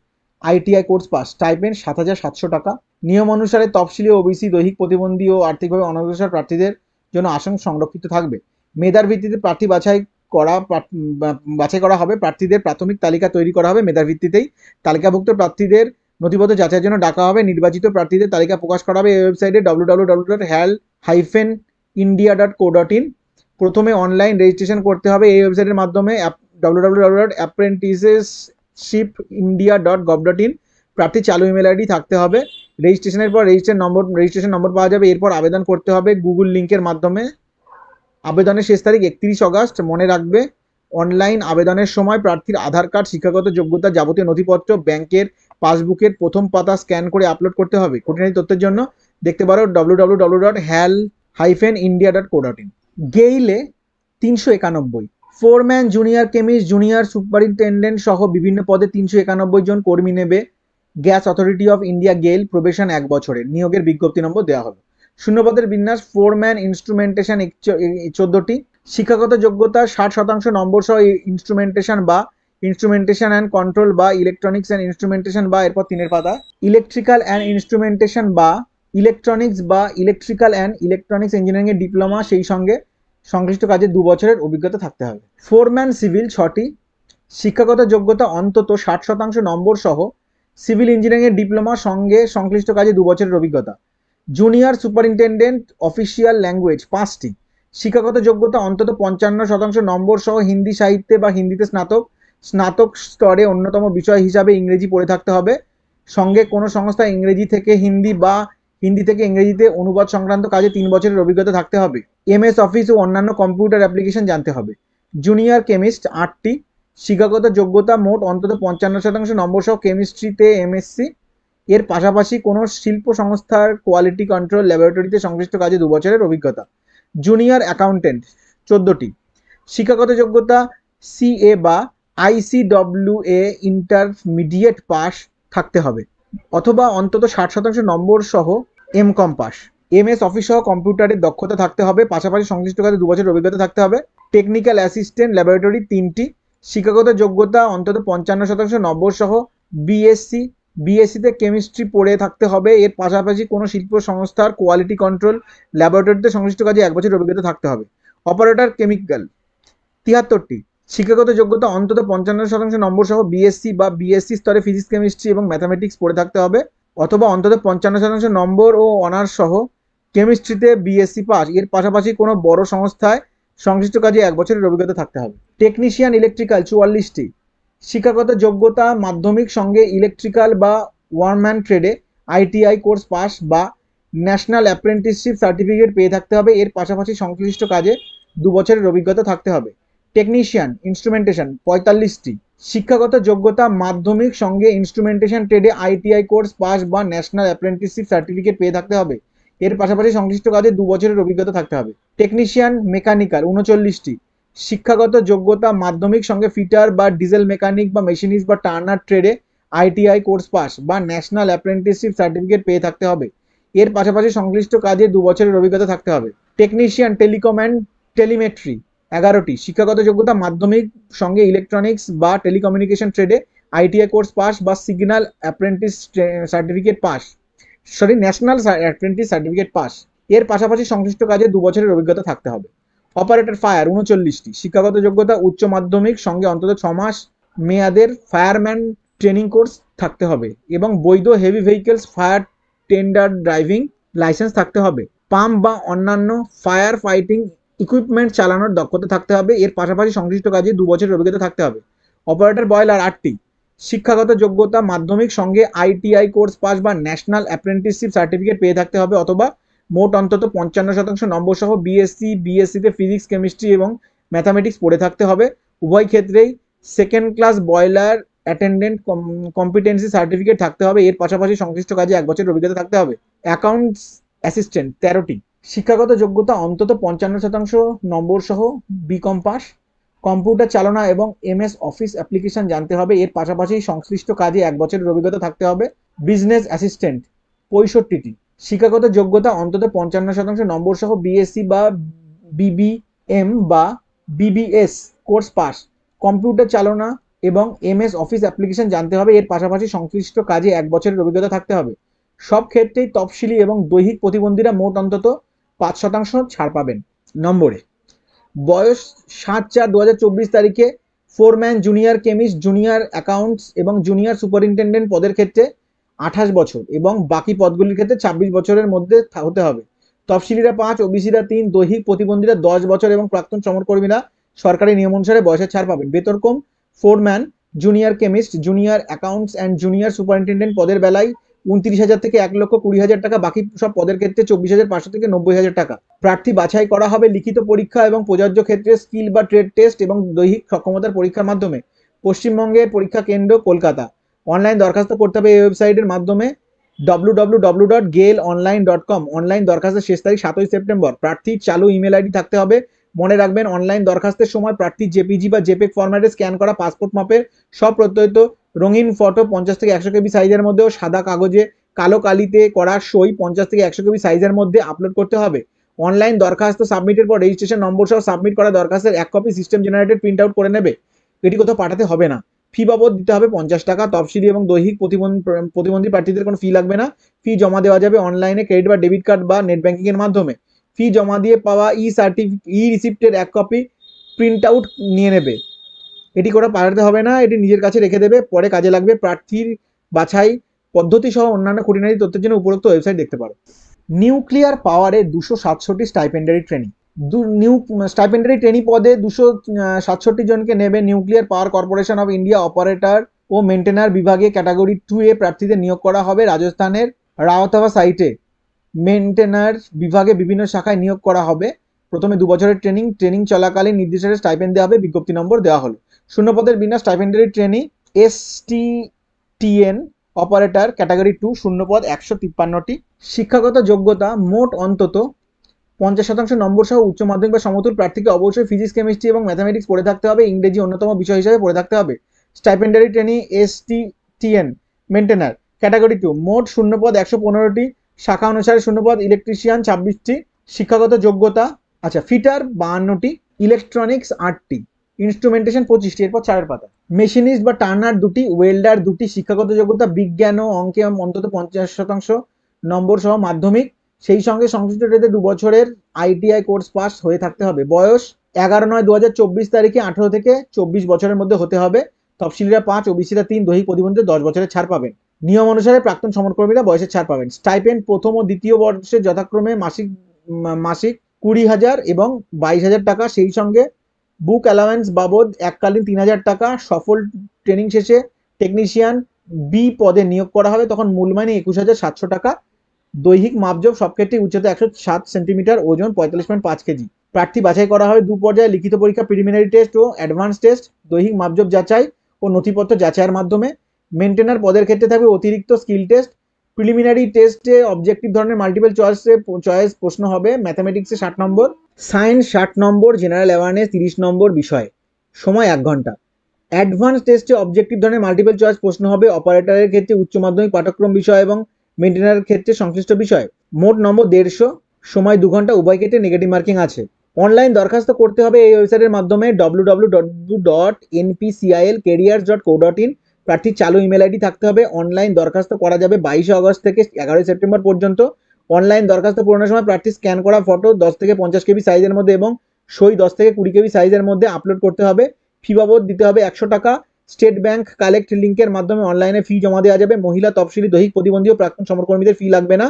আইটিআই কোর্স পাস। স্টাইপেন্ড 7,700 টাকা। নিয়ম অনুসারে তফসিলি, ওবিসি, দৈহিক প্রতিবন্ধী ও আর্থিকভাবে অনগ্রসর প্রার্থীদের জন্য আসন সংরক্ষিত থাকবে। মেধার ভিত্তিতে প্রার্থী বাছাই করা হবে। প্রার্থীদের প্রাথমিক তালিকা তৈরি করা হবে মেধার ভিত্তিতেই। তালিকাভুক্ত প্রার্থীদের নথিপত্র যাচাইয়ের জন্য ডাকা হবে। নির্বাচিত প্রার্থীদের তালিকা প্রকাশ করা হবে এই ওয়েবসাইটে www.hal-india.co.in। প্রথমে অনলাইন রেজিস্ট্রেশন করতে হবে এই ওয়েবসাইটের মাধ্যমে www.apprenticeshipindia.gov.in। প্রার্থী চালু ইমেল আইডি থাকতে হবে। রেজিস্ট্রেশনের পর রেজিস্ট্রেশন নম্বর পাওয়া যাবে। এরপর আবেদন করতে হবে গুগল লিঙ্কের মাধ্যমে। আবেদনের শেষ তারিখ 31 অগস্ট। মনে রাখবে, অনলাইন আবেদনের সময় প্রার্থীর আধার কার্ড, শিক্ষাগত যোগ্যতা, যাবতীয় নথিপত্র, ব্যাংকের পাসবুকের প্রথম পাতা স্ক্যান করে আপলোড করতে হবে। খুঁটিনাটি তথ্যের জন্য দেখতে পারো www.hal-india.co.in। গেইলে 391, foreman, junior chemist, junior superintendent সহ বিভিন্ন পদে 391 জন কর্মী নেবে gas authority of India GAIL. Probation 1 বছরের। নিয়োগের বিজ্ঞপ্তি নম্বর দেওয়া হলো। শূন্যপদের বিন্যাস ফোরম্যান, ইনস্ট্রুমেন্টেশন 14টি। শিক্ষাগত যোগ্যতা 60% নম্বর সহ ইনস্ট্রুমেন্টেশন বা ইনস্ট্রুমেন্টেশন অ্যান্ড কন্ট্রোল বা ইলেকট্রনিক্স অ্যান্ড ইনস্ট্রুমেন্টেশন বা এরপর 3 পাতা, ইলেকট্রিক্যাল অ্যান্ড ইনস্ট্রুমেন্টেশন বা ইলেকট্রনিক্স বা ইলেকট্রিক্যাল অ্যান্ড ইলেকট্রনিক্স ইঞ্জিনিয়ারিং এর ডিপ্লোমা, সেই সঙ্গে সংশ্লিষ্ট কাজে 2 বছরের অভিজ্ঞতা থাকতে হবে। ফোরম্যান সিভিল 6টি। শিক্ষাগত যোগ্যতা অন্তত 60% নম্বর সহ সিভিল ইঞ্জিনিয়ারিং এর ডিপ্লোমা, সঙ্গে সংশ্লিষ্ট কাজে 2 বছরের অভিজ্ঞতা। জুনিয়র সুপারিনটেন্ডেন্ট অফিসিয়াল ল্যাঙ্গুয়েজ 5টি। শিক্ষাগত যোগ্যতা অন্তত 55% নম্বর সহ হিন্দি সাহিত্যে বা হিন্দিতে স্নাতক স্তরে অন্যতম বিষয় হিসাবে ইংরেজি পড়ে থাকতে হবে। সঙ্গে কোনো সংস্থা ইংরেজি থেকে হিন্দি বা হিন্দি থেকে ইংরেজিতে অনুবাদ সংক্রান্ত কাজে 3 বছরের অভিজ্ঞতা থাকতে হবে। এমএস অফিস ও অন্যান্য কম্পিউটার অ্যাপ্লিকেশন জানতে হবে। জুনিয়র কেমিস্ট 8টি। শিক্ষাগত যোগ্যতা মোট অন্তত 55% নম্বর সহ কেমিস্ট্রিতে এমএসসি। এর পাশাপাশি কোনো শিল্প সংস্থার কোয়ালিটি কন্ট্রোল ল্যাবরেটরিতে সংশ্লিষ্ট কাজে 2 বছরের অভিজ্ঞতা। জুনিয়র অ্যাকাউন্টেন্ট 14টি। শিক্ষাগত যোগ্যতা সিএ বা আইসিডব্লিউএ ইন্টারমিডিয়েট পাস থাকতে হবে অথবা অন্তত 60% নম্বর সহ এমকম পাস। এমএস অফিস সহ কম্পিউটারের দক্ষতা থাকতে হবে। পাশাপাশি সংশ্লিষ্ট কাজে 2 বছরের অভিজ্ঞতা থাকতে হবে। টেকনিক্যাল অ্যাসিস্ট্যান্ট ল্যাবরেটরি 3টি। শিক্ষাগত যোগ্যতা অন্তত 55% নম্বর সহ বিএসসিতে কেমিস্ট্রি পড়ে থাকতে হবে। এর পাশাপাশি কোনো শিল্প সংস্থার কোয়ালিটি কন্ট্রোল ল্যাবরেটরিতে সংশ্লিষ্ট কাজে 1 বছরের অভিজ্ঞতা থাকতে হবে। অপারেটর কেমিক্যাল 73টি। শিক্ষাগত যোগ্যতা অন্তত 55% নম্বর সহ বিএসসি বা বিএসসি স্তরে ফিজিক্স, কেমিস্ট্রি এবং ম্যাথামেটিক্স পড়ে থাকতে হবে অথবা অন্তত 55% নম্বর ও অনার্স সহ কেমিস্ট্রিতে বিএসসি পাস। এর পাশাপাশি কোনো বড় সংস্থায় সংশ্লিষ্ট কাজে 1 বছরের অভিজ্ঞতা থাকতে হবে। টেকনিশিয়ান ইলেকট্রিক্যাল 44টি। শিক্ষাগত যোগ্যতা মাধ্যমিক, সঙ্গে ইলেকট্রিক্যাল বা ওয়ারম্যান ট্রেডে আইটিআই কোর্স পাস বা ন্যাশনাল অ্যাপ্রেন্টিসশিপ সার্টিফিকেট পেয়ে থাকতে হবে। এর পাশাপাশি সংশ্লিষ্ট কাজে 2 বছরের অভিজ্ঞতা থাকতে হবে। টেকনিশিয়ান ইনস্ট্রুমেন্টেশন 45টি। শিক্ষাগত যোগ্যতা মাধ্যমিক, সঙ্গে ইনস্ট্রুমেন্টেশন ট্রেডে আইটিআই কোর্স পাস বা ন্যাশনাল অ্যাপ্রেন্টিসশিপ সার্টিফিকেট পেয়ে থাকতে হবে। এর পাশাপাশি সংশ্লিষ্ট কাজে 2 বছরের অভিজ্ঞতা থাকতে হবে। টেকনিশিয়ান মেকানিক্যাল 39টি। শিক্ষাগত যোগ্যতা মাধ্যমিক, সঙ্গে ফিটার বা ডিজেল মেকানিক বা মেশিনিস্ট বা টার্নার ট্রেডে আইটিআই কোর্স পাস বা ন্যাশনাল অ্যাপ্রেন্টিসশিপ সার্টিফিকেট পেয়ে থাকতে হবে। এর পাশাপাশি সংশ্লিষ্ট কাজে 2 বছরের অভিজ্ঞতা থাকতে হবে। টেকনিশিয়ান টেলিকম অ্যান্ড টেলিমেট্রি 11টি। শিক্ষাগত যোগ্যতা মাধ্যমিক সঙ্গে ইলেকট্রনিক্স বা টেলিকমিউনিকেশন ট্রেডে আইটিআই কোর্স পাস বা signal apprentice certificate pass, national apprentice certificate pass. এর পাশাপাশি সংশ্লিষ্ট কাজে 2 বছরের অভিজ্ঞতা থাকতে হবে। অপারেটর ফায়ার 39টি। শিক্ষাগত যোগ্যতা উচ্চ মাধ্যমিক সঙ্গে অন্তত 6 মাস মেয়াদের ফায়ারম্যান ট্রেনিং কোর্স থাকতে হবে এবং বৈধ heavy vehicles fire tender driving licence থাকতে হবে। পাম্প বা অন্যান্য ফায়ার ফাইটিং ইকুইপমেন্ট চালানোর দক্ষতা থাকতে হবে। এর পাশাপাশি সংশ্লিষ্ট কাজে 2 বছরের অভিজ্ঞতা থাকতে হবে। অপারেটর বয়লার 8টি। শিক্ষাগত যোগ্যতা মাধ্যমিক সঙ্গে আইটিআই কোর্স পাস বা ন্যাশনাল অ্যাপ্রেন্টিসশিপ সার্টিফিকেট পেয়ে থাকতে হবে অথবা মোট অন্তত 55% নম্বর সহ বিএসসিতে ফিজিক্স কেমিস্ট্রি এবং ম্যাথামেটিক্স পড়ে থাকতে হবে। উভয় ক্ষেত্রেই second class boiler attendant competency certificate থাকতে হবে। এর পাশাপাশি সংশ্লিষ্ট কাজে 1 বছরের অভিজ্ঞতা থাকতে হবে। অ্যাকাউন্টস অ্যাসিস্ট্যান্ট 13টি। শিক্ষাগত যোগ্যতা অন্তত 55% নম্বর সহ বিকম পাস। কম্পিউটার চালনা এবং এমএস অফিস অ্যাপ্লিকেশন জানতে হবে। এর পাশাপাশি সংশ্লিষ্ট কাজে 1 বছরের অভিজ্ঞতা থাকতে হবে। বিজনেস অ্যাসিস্ট্যান্ট 65টি। শিক্ষাগত যোগ্যতা অন্তত 55% নম্বর সহ বিএসসি বা বিবিএম বা বিবিএস কোর্স পাস। কম্পিউটার চালনা এবং এমএস অফিস অ্যাপ্লিকেশন জানতে হবে। এর পাশাপাশি সংশ্লিষ্ট কাজে 1 বছরের অভিজ্ঞতা থাকতে হবে। সব ক্ষেত্রেই তফসিলি এবং দৈহিক প্রতিবন্ধীরা মোট অন্তত 5% ছাড় পাবেন। নম্বরে বয়স 7/4/2024 তারিখে foreman, junior chemist, junior accounts এবং জুনিয়র সুপারিনটেন্ডেন্ট পদের ক্ষেত্রে 28 বছর এবং বাকি পদগুলির ক্ষেত্রে 26 বছরের মধ্যে হতে হবে। তফসিলিরা 5, ওবিসিরা 3, দৈহিক প্রতিবন্ধীরা 10 বছর এবং প্রাক্তন সমরকর্মীরা সরকারি নিয়ম অনুসারে বয়সের ছাড় পাবেন। বেতনক্রম foreman, junior chemist, junior accounts and junior superintendent পদের বেলায় 29,000 থেকে 1,20,000 টাকা, বাকি সব পদের ক্ষেত্রে 24,500 থেকে 90,000 টাকা। প্রার্থী বাছাই করা হবে লিখিত পরীক্ষা এবং প্রযোজ্য ক্ষেত্রে স্কিল বা ট্রেড টেস্ট এবং দৈহিক সক্ষমতার পরীক্ষার মাধ্যমে। পশ্চিমবঙ্গের পরীক্ষা কেন্দ্র কলকাতা। অনলাইন দরখাস্ত করতে হবে এই ওয়েবসাইটের মাধ্যমে www.gailonline.com। অনলাইন দরখাস্তের শেষ তারিখ 7ই সেপ্টেম্বর। প্রার্থীর চালু ইমেল আইডি থাকতে হবে। মনে রাখবেন, অনলাইন দরখাস্তের সময় প্রার্থীর জেপিজি বা জেপেগ ফরম্যাটে স্ক্যান করা পাসপোর্ট মাপের সব প্রত্যয়িত রঙিন ফটো 50 থেকে 100 কেবি সাইজের মধ্যে ও সাদা কাগজে কালো কালিতে করা সই 50 থেকে 100 কেবি সাইজের মধ্যে আপলোড করতে হবে। অনলাইন দরখাস্ত সাবমিটের পর রেজিস্ট্রেশন নম্বর সহ সাবমিট করা দরখাস্তের 1 copy system generated print out করে নেবে। এটি কোথাও পাঠাতে হবে না। ফি বাবদ দিতে হবে 50 টাকা। তফসিলি এবং দৈহিক প্রতিবন্ধী প্রার্থীদের কোনো ফি লাগবে না। ফি জমা দেওয়া যাবে অনলাইনে ক্রেডিট বা ডেবিট কার্ড বা নেট ব্যাংকিং এর মাধ্যমে। ফি জমা দিয়ে পাওয়া ই রিসিপ্টের 1 কপি প্রিন্ট আউট নিয়ে নেবে। এটি করে পাঠাতে হবে না, এটি নিজের কাছে রেখে দেবে, পরে কাজে লাগবে। প্রার্থীর বাছাই পদ্ধতি সহ অন্যান্য খুঁটিনাটি তথ্যের জন্য উপরোক্ত ওয়েবসাইট দেখতে পারো। নিউক্লিয়ার পাওয়ারে 267টি স্টাইপেন্ডারি ট্রেনিং। স্টাইপেন্ডারি ট্রেনি পদে 267 জনকে নেবে nuclear power corporation of India operator ও মেনটেনার বিভাগে ক্যাটাগরি 2 এ প্রার্থীদের নিয়োগ করা হবে। রাজস্থানের রাওতাবা সাইটে মেনটেনার বিভাগে বিভিন্ন শাখায় নিয়োগ করা হবে। প্রথমে 2 বছরের ট্রেনিং চলাকালীন নির্দিষ্ট স্টাইপেন্ড দেওয়া হবে। বিজ্ঞপ্তি নম্বর দেওয়া হলো। শূন্যপদের বিন্যাস স্টাইপেন্ডারি ট্রেনি STTN অপারেটর ক্যাটাগরি 2 শূন্যপদ 153টি। শিক্ষাগত যোগ্যতা মোট অন্তত 50% নম্বর সহ উচ্চ মাধ্যমিক বা সমতুল প্রার্থীকে অবশ্যই ফিজিক্স, কেমিস্ট্রি এবং ম্যাথামেটিক্স পড়ে থাকতে হবে। ইংরেজি অন্যতম বিষয় হিসাবে পড়ে থাকতে হবে। স্টাইপেন্ডারি ট্রেনি STTN মেনটেনার ক্যাটাগরি 2 মোট শূন্যপদ 115টি। শাখা অনুসারে শূন্যপদ ইলেকট্রিশিয়ান 26টি। শিক্ষাগত যোগ্যতা ফিটার 52টি, ইলেকট্রনিক্স 8টি, ইনস্ট্রুমেন্টেশন 25টি। এরপর 4 পাতা। মেশিনিস্ট বা টার্নার 2টি, ওয়েল্ডার 2টি। শিক্ষাগত যোগ্যতা বিজ্ঞান ও অঙ্কে অন্তত 50% নম্বর সহ মাধ্যমিক, সেই সঙ্গে সংশ্লিষ্ট ট্রেডে 2 বছরের আইটিআই কোর্স পাস হয়ে থাকতে হবে। বয়স 11/9/2024 তারিখে 18 থেকে 24 বছরের মধ্যে হতে হবে। তফসিলিরা 5, ওবিসিরা 3, দৈহিক প্রতিবন্ধী 10 বছরের ছাড় পাবেন। নিয়ম অনুসারে প্রাক্তন সমরকর্মীরা বয়সের ছাড় পাবেন। স্টাইপেন্ড প্রথম ও দ্বিতীয় বর্ষে যথাক্রমে মাসিক 20,000 এবং 22,000 টাকা, সেই সঙ্গে বুক অ্যালাওয়েন্স বাবদ এককালীন 3,000 টাকা। সফল ট্রেনিং শেষে টেকনিশিয়ান বি পদে নিয়োগ করা হবে, তখন মূল মাইনে 21,700 টাকা। দৈহিক মাপজোপ সব ক্ষেত্রে উচ্চতা 107 সেন্টিমিটার, ওজন 45.5 কেজি। প্রার্থী বাছাই করা হবে 2 পর্যায়ে, লিখিত পরীক্ষা প্রিলিমিনারি টেস্ট ও অ্যাডভান্স টেস্ট, দৈহিক মাপজোপ যাচাই ও নথিপত্র যাচাইয়ের মাধ্যমে। মেনটেনার পদের ক্ষেত্রে থাকবে অতিরিক্ত স্কিল টেস্ট। প্রিলিমিনারি টেস্টে অবজেক্টিভ ধরনের মাল্টিপল চয়েস প্রশ্ন হবে। ম্যাথামেটিক্সে 60 নম্বর, সায়েন্স 60 নম্বর, জেনারেল অ্যাওয়ারনেস 30 নম্বর বিষয়, সময় 1 ঘন্টা। অ্যাডভান্স টেস্টে অবজেক্টিভ ধরনের মাল্টিপল চয়েস প্রশ্ন হবে। অপারেটরের ক্ষেত্রে উচ্চ মাধ্যমিক পাঠ্যক্রম বিষয় এবং মেনটেনারের ক্ষেত্রে সংশ্লিষ্ট বিষয়। মোট নম্বর 150, সময় 2 ঘন্টা, উভয় ক্ষেত্রে নেগেটিভ মার্কিং আছে। অনলাইন দরখাস্ত করতে হবে এই ওয়েবসাইটের মাধ্যমে www.npcilcareers.co.in। প্রার্থীর চালু ইমেল আইডি থাকতে হবে। অনলাইন দরখাস্ত করা যাবে 22 আগস্ট থেকে 11 সেপ্টেম্বর পর্যন্ত। অনলাইন দরখাস্ত পূরণের সময় প্রার্থী স্ক্যান করা ফটো 10 থেকে 50 কেবি সাইজের মধ্যে এবং সই 10 থেকে 20 কেবি সাইজের মধ্যে আপলোড করতে হবে। ফি বাবদ দিতে হবে 100 টাকা। স্টেট ব্যাংক কালেক্ট লিঙ্কের মাধ্যমে অনলাইনে ফি জমা দেওয়া যাবে। মহিলা, তফসিলি, দৈহিক প্রতিবন্ধী ও প্রাক্তন সমরকর্মীদের ফি লাগবে না।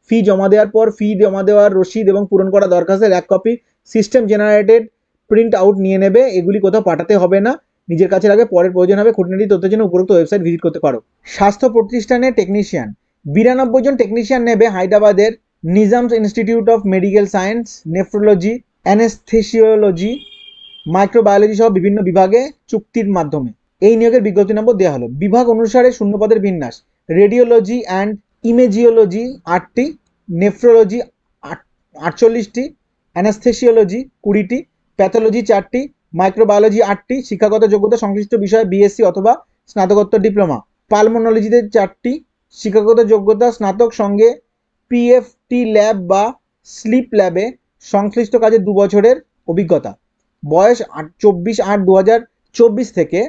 ফি জমা দেওয়ার পর ফি জমা দেওয়ার রসিদ এবং পূরণ করা দরখাস্তের 1 copy system generated print out নিয়ে নেবে। এগুলি কোথাও পাঠাতে হবে না, নিজের কাছে রাখবে, পরের প্রয়োজন হবে খুঁটিনাটি তথ্যের জন্য উপরোক্ত ওয়েবসাইট ভিজিট করতে পারো। স্বাস্থ্য প্রতিষ্ঠানে টেকনিশিয়ান 92 জন টেকনিশিয়ান নেবে হায়দ্রাবাদের Nizam's institute of medical science, nephrology, anaesthesiology, microbiology সহ বিভিন্ন বিভাগে চুক্তির মাধ্যমে। এই নিয়োগের বিজ্ঞপ্তি নম্বর দেওয়া হলো। বিভাগ অনুসারে শূন্যপদের বিন্যাস: রেডিওলজি অ্যান্ড ইমেজিওলজি 8টি, নেফ্রোলজি 48টি, অ্যানাস্থেসিওলজি 20টি, প্যাথোলজি 4টি, মাইক্রোবায়োলজি 8টি। শিক্ষাগত যোগ্যতা সংশ্লিষ্ট বিষয়ে বিএসসি অথবা স্নাতকোত্তর ডিপ্লোমা। পালমোনোলজিতে 4টি। শিক্ষাগত যোগ্যতা স্নাতক, সঙ্গে পিএফটি ল্যাব বা স্লিপ ল্যাবে সংশ্লিষ্ট কাজে 2 বছরের অভিজ্ঞতা। বয়স 24/8/2024 থেকে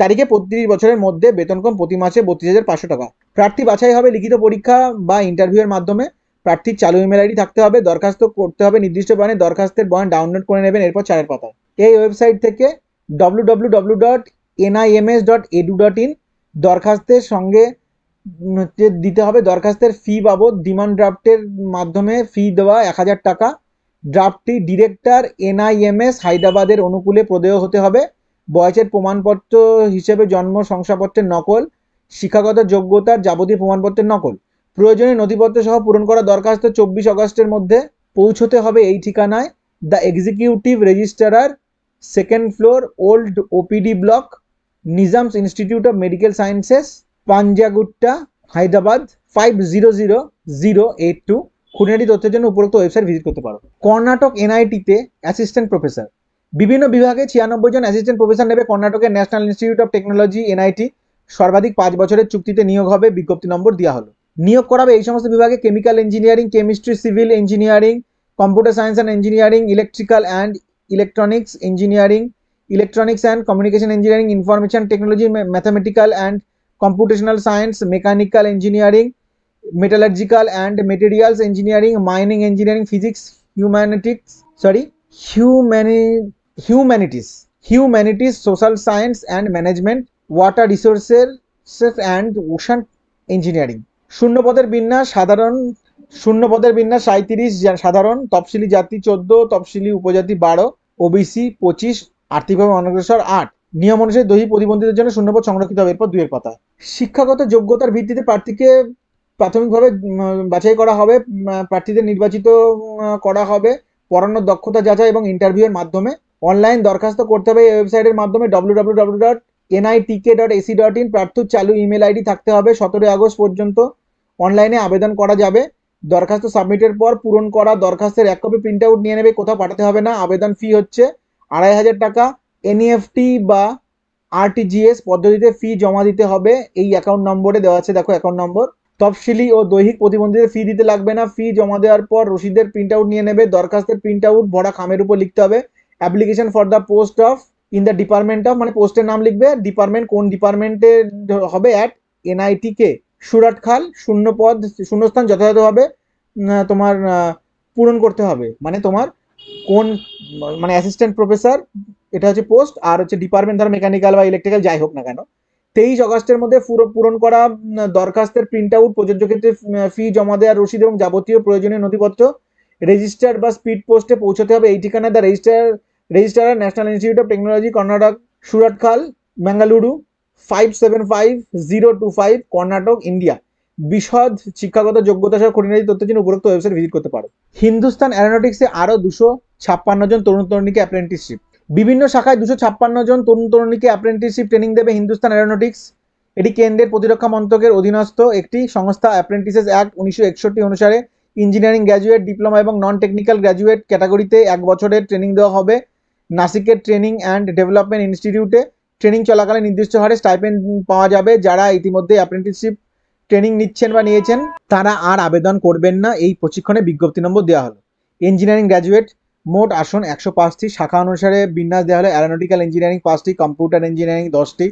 তারিখে 35 বছরের মধ্যে। বেতন কম প্রতি মাসে 32,500 টাকা। প্রার্থী বাছাই হবে লিখিত পরীক্ষা বা ইন্টারভিউয়ের মাধ্যমে। প্রার্থীর চালু ইমেল আইডি থাকতে হবে। দরখাস্ত করতে হবে নির্দিষ্ট বয়ানে। দরখাস্তের বয়ান ডাউনলোড করে নেবেন, এরপর 4 পাতায়। এই ওয়েবসাইট থেকে www.nims.edu.in। দরখাস্তের সঙ্গে দিতে হবে দরখাস্তের ফি বাবদ ডিমান্ড ড্রাফটের মাধ্যমে ফি দেওয়া 1000 টাকা। ড্রাফটটি ডিরেক্টর NIMS হায়দ্রাবাদের অনুকূলে প্রদেয় হতে হবে। বয়সের প্রমাণপত্র হিসেবে জন্ম শংসাপত্রের নকল, শিক্ষাগত যোগ্যতার যাবতীয় প্রমাণপত্রের নকল, প্রয়োজনীয় নথিপত্র সহ পূরণ করা দরখাস্ত 24 আগস্টের মধ্যে পৌঁছতে হবে এই ঠিকানায়: the executive registrar, 2nd floor, old OPD block, Nizam's institute of medical sciences, Punjagutta, Hyderabad 500082। খুঁটিনাটি তথ্যের জন্য উপরোক্ত ওয়েবসাইট ভিজিট করতে পারো। কর্ণাটক NIT-তে অ্যাসিস্ট্যান্ট প্রফেসর বিভিন্ন বিভাগে 96 জন অ্যাসিস্ট্যান্ট প্রফেসর নেবে কর্ণাটকের national institute of technology NIT। সর্বাধিক 5 বছরের চুক্তিতে নিয়োগ হবে, বিজ্ঞপ্তি নম্বর দেওয়া হলো। নিয়োগ করাবে এই সমস্ত বিভাগে: chemical engineering, chemistry, civil engineering, computer science and engineering, electrical and electronics engineering, electronics and communication engineering, information technology, mathematical and computational science, mechanical engineering, metallurgical and materials engineering, mining engineering, physics, humanities, social science and management, water resources and ocean engineering. শূন্যপদের বিন্যাস: 37, সাধারণ, তফসিলি জাতি 14, তফসিলি উপজাতি 12, OBC 25, আর্থিকভাবে অনগ্রসর 8। নিয়ম অনুসারে দৈহিক প্রতিবন্ধীদের জন্য শূন্যপদ সংরক্ষিত হবে, এরপর 2 পাতা। শিক্ষাগত যোগ্যতার ভিত্তিতে প্রার্থীকে প্রাথমিকভাবে বাছাই করা হবে। প্রার্থীদের নির্বাচিত করা হবে পড়ানোর দক্ষতা যাচাই এবং ইন্টারভিউয়ের মাধ্যমে। অনলাইন দরখাস্ত করতে হবে এই ওয়েবসাইটের মাধ্যমে www.nitk.ac.in। প্রার্থীর চালু ইমেল আইডি থাকতে হবে। 17 আগস্ট পর্যন্ত অনলাইনে আবেদন করা যাবে। দরখাস্ত সাবমিটের পর পূরণ করা দরখাস্তের 1 কপি প্রিন্ট আউট নিয়ে নেবে, কোথাও পাঠাতে হবে না। আবেদন ফি হচ্ছে 2500 টাকা। NEFT বা RTGS পদ্ধতিতে ফি জমা দিতে হবে। এই অ্যাকাউন্ট নম্বরে দেওয়া আছে, দেখো অ্যাকাউন্ট নম্বর। তফসিলি ও দৈহিক প্রতিবন্ধীদের ফি দিতে লাগবে না। ফি জমা দেওয়ার পর রসিদের প্রিন্ট আউট নিয়ে নেবে। দরখাস্তের প্রিন্ট আউট ভরা খামের উপর লিখতে হবে application for the post of in the department of, মানে পোস্টের নাম লিখবে, ডিপার্টমেন্ট কোন ডিপার্টমেন্টে হবে, অ্যাট NITK সুরাটখাল। শূন্যস্থান যথাযথভাবে তোমার পূরণ করতে হবে, মানে তোমার কোন, মানে অ্যাসিস্ট্যান্ট প্রফেসর এটা হচ্ছে পোস্ট, আর হচ্ছে ডিপার্টমেন্ট ধর মেকানিক্যাল বা ইলেকট্রিক্যাল যাই হোক না কেন। 23 আগস্টের মধ্যে পূরণ করা দরখাস্তের প্রিন্ট আউট, প্রযোজ্য ক্ষেত্রে ফি জমা দেওয়ার রসিদ এবং যাবতীয় প্রয়োজনীয় নথিপত্র রেজিস্টার বা স্পিড পোস্টে পৌঁছতে হবে এই ঠিকানায়: the registrar, national institute of technology, Karnataka, Surathkal, Bengaluru 575025, Karnataka, India. বিশদ শিক্ষাগত যোগ্যতা সহ খুঁটিনাটি তথ্যের জন্য উপরোক্ত ওয়েবসাইট ভিজিট করতে পারো। হিন্দুস্তান অ্যারোনটিক্সে আরও 256 জন তরুণ তরুণীকে অ্যাপ্রেন্টিসশিপ। বিভিন্ন শাখায় 256 জন তরুণ তরুণীকে অ্যাপ্রেন্টিসশিপ ট্রেনিং দেবে হিন্দুস্তান অ্যারোনটিক্স। এটি কেন্দ্রের প্রতিরক্ষা মন্ত্রকের অধীনস্থ একটি সংস্থা। অ্যাপ্রেন্টিসেস অ্যাক্ট 1961 অনুসারে ইঞ্জিনিয়ারিং গ্র্যাজুয়েট, ডিপ্লোমা এবং নন টেকনিক্যাল গ্র্যাজুয়েট ক্যাটাগরিতে 1 বছরের ট্রেনিং দেওয়া হবে। নাসিকের ট্রেনিং অ্যান্ড ডেভেলপমেন্ট ইনস্টিটিউটে ট্রেনিং চলাকালীন নির্দিষ্ট হারে স্টাইপেন্ড পাওয়া যাবে। যারা ইতিমধ্যে অ্যাপ্রেন্টিসশিপ ট্রেনিং নিচ্ছেন বা নিয়েছেন তারা আর আবেদন করবেন না, এই প্রশিক্ষণে বিজ্ঞপ্তি নম্বর দেওয়া হলো। ইঞ্জিনিয়ারিং গ্র্যাজুয়েট মোট আসন 105টি, শাখা অনুসারে বিন্যাস দেওয়া হলো। অ্যারোনটিক্যাল ইঞ্জিনিয়ারিং 5টি, কম্পিউটার ইঞ্জিনিয়ারিং 10টি,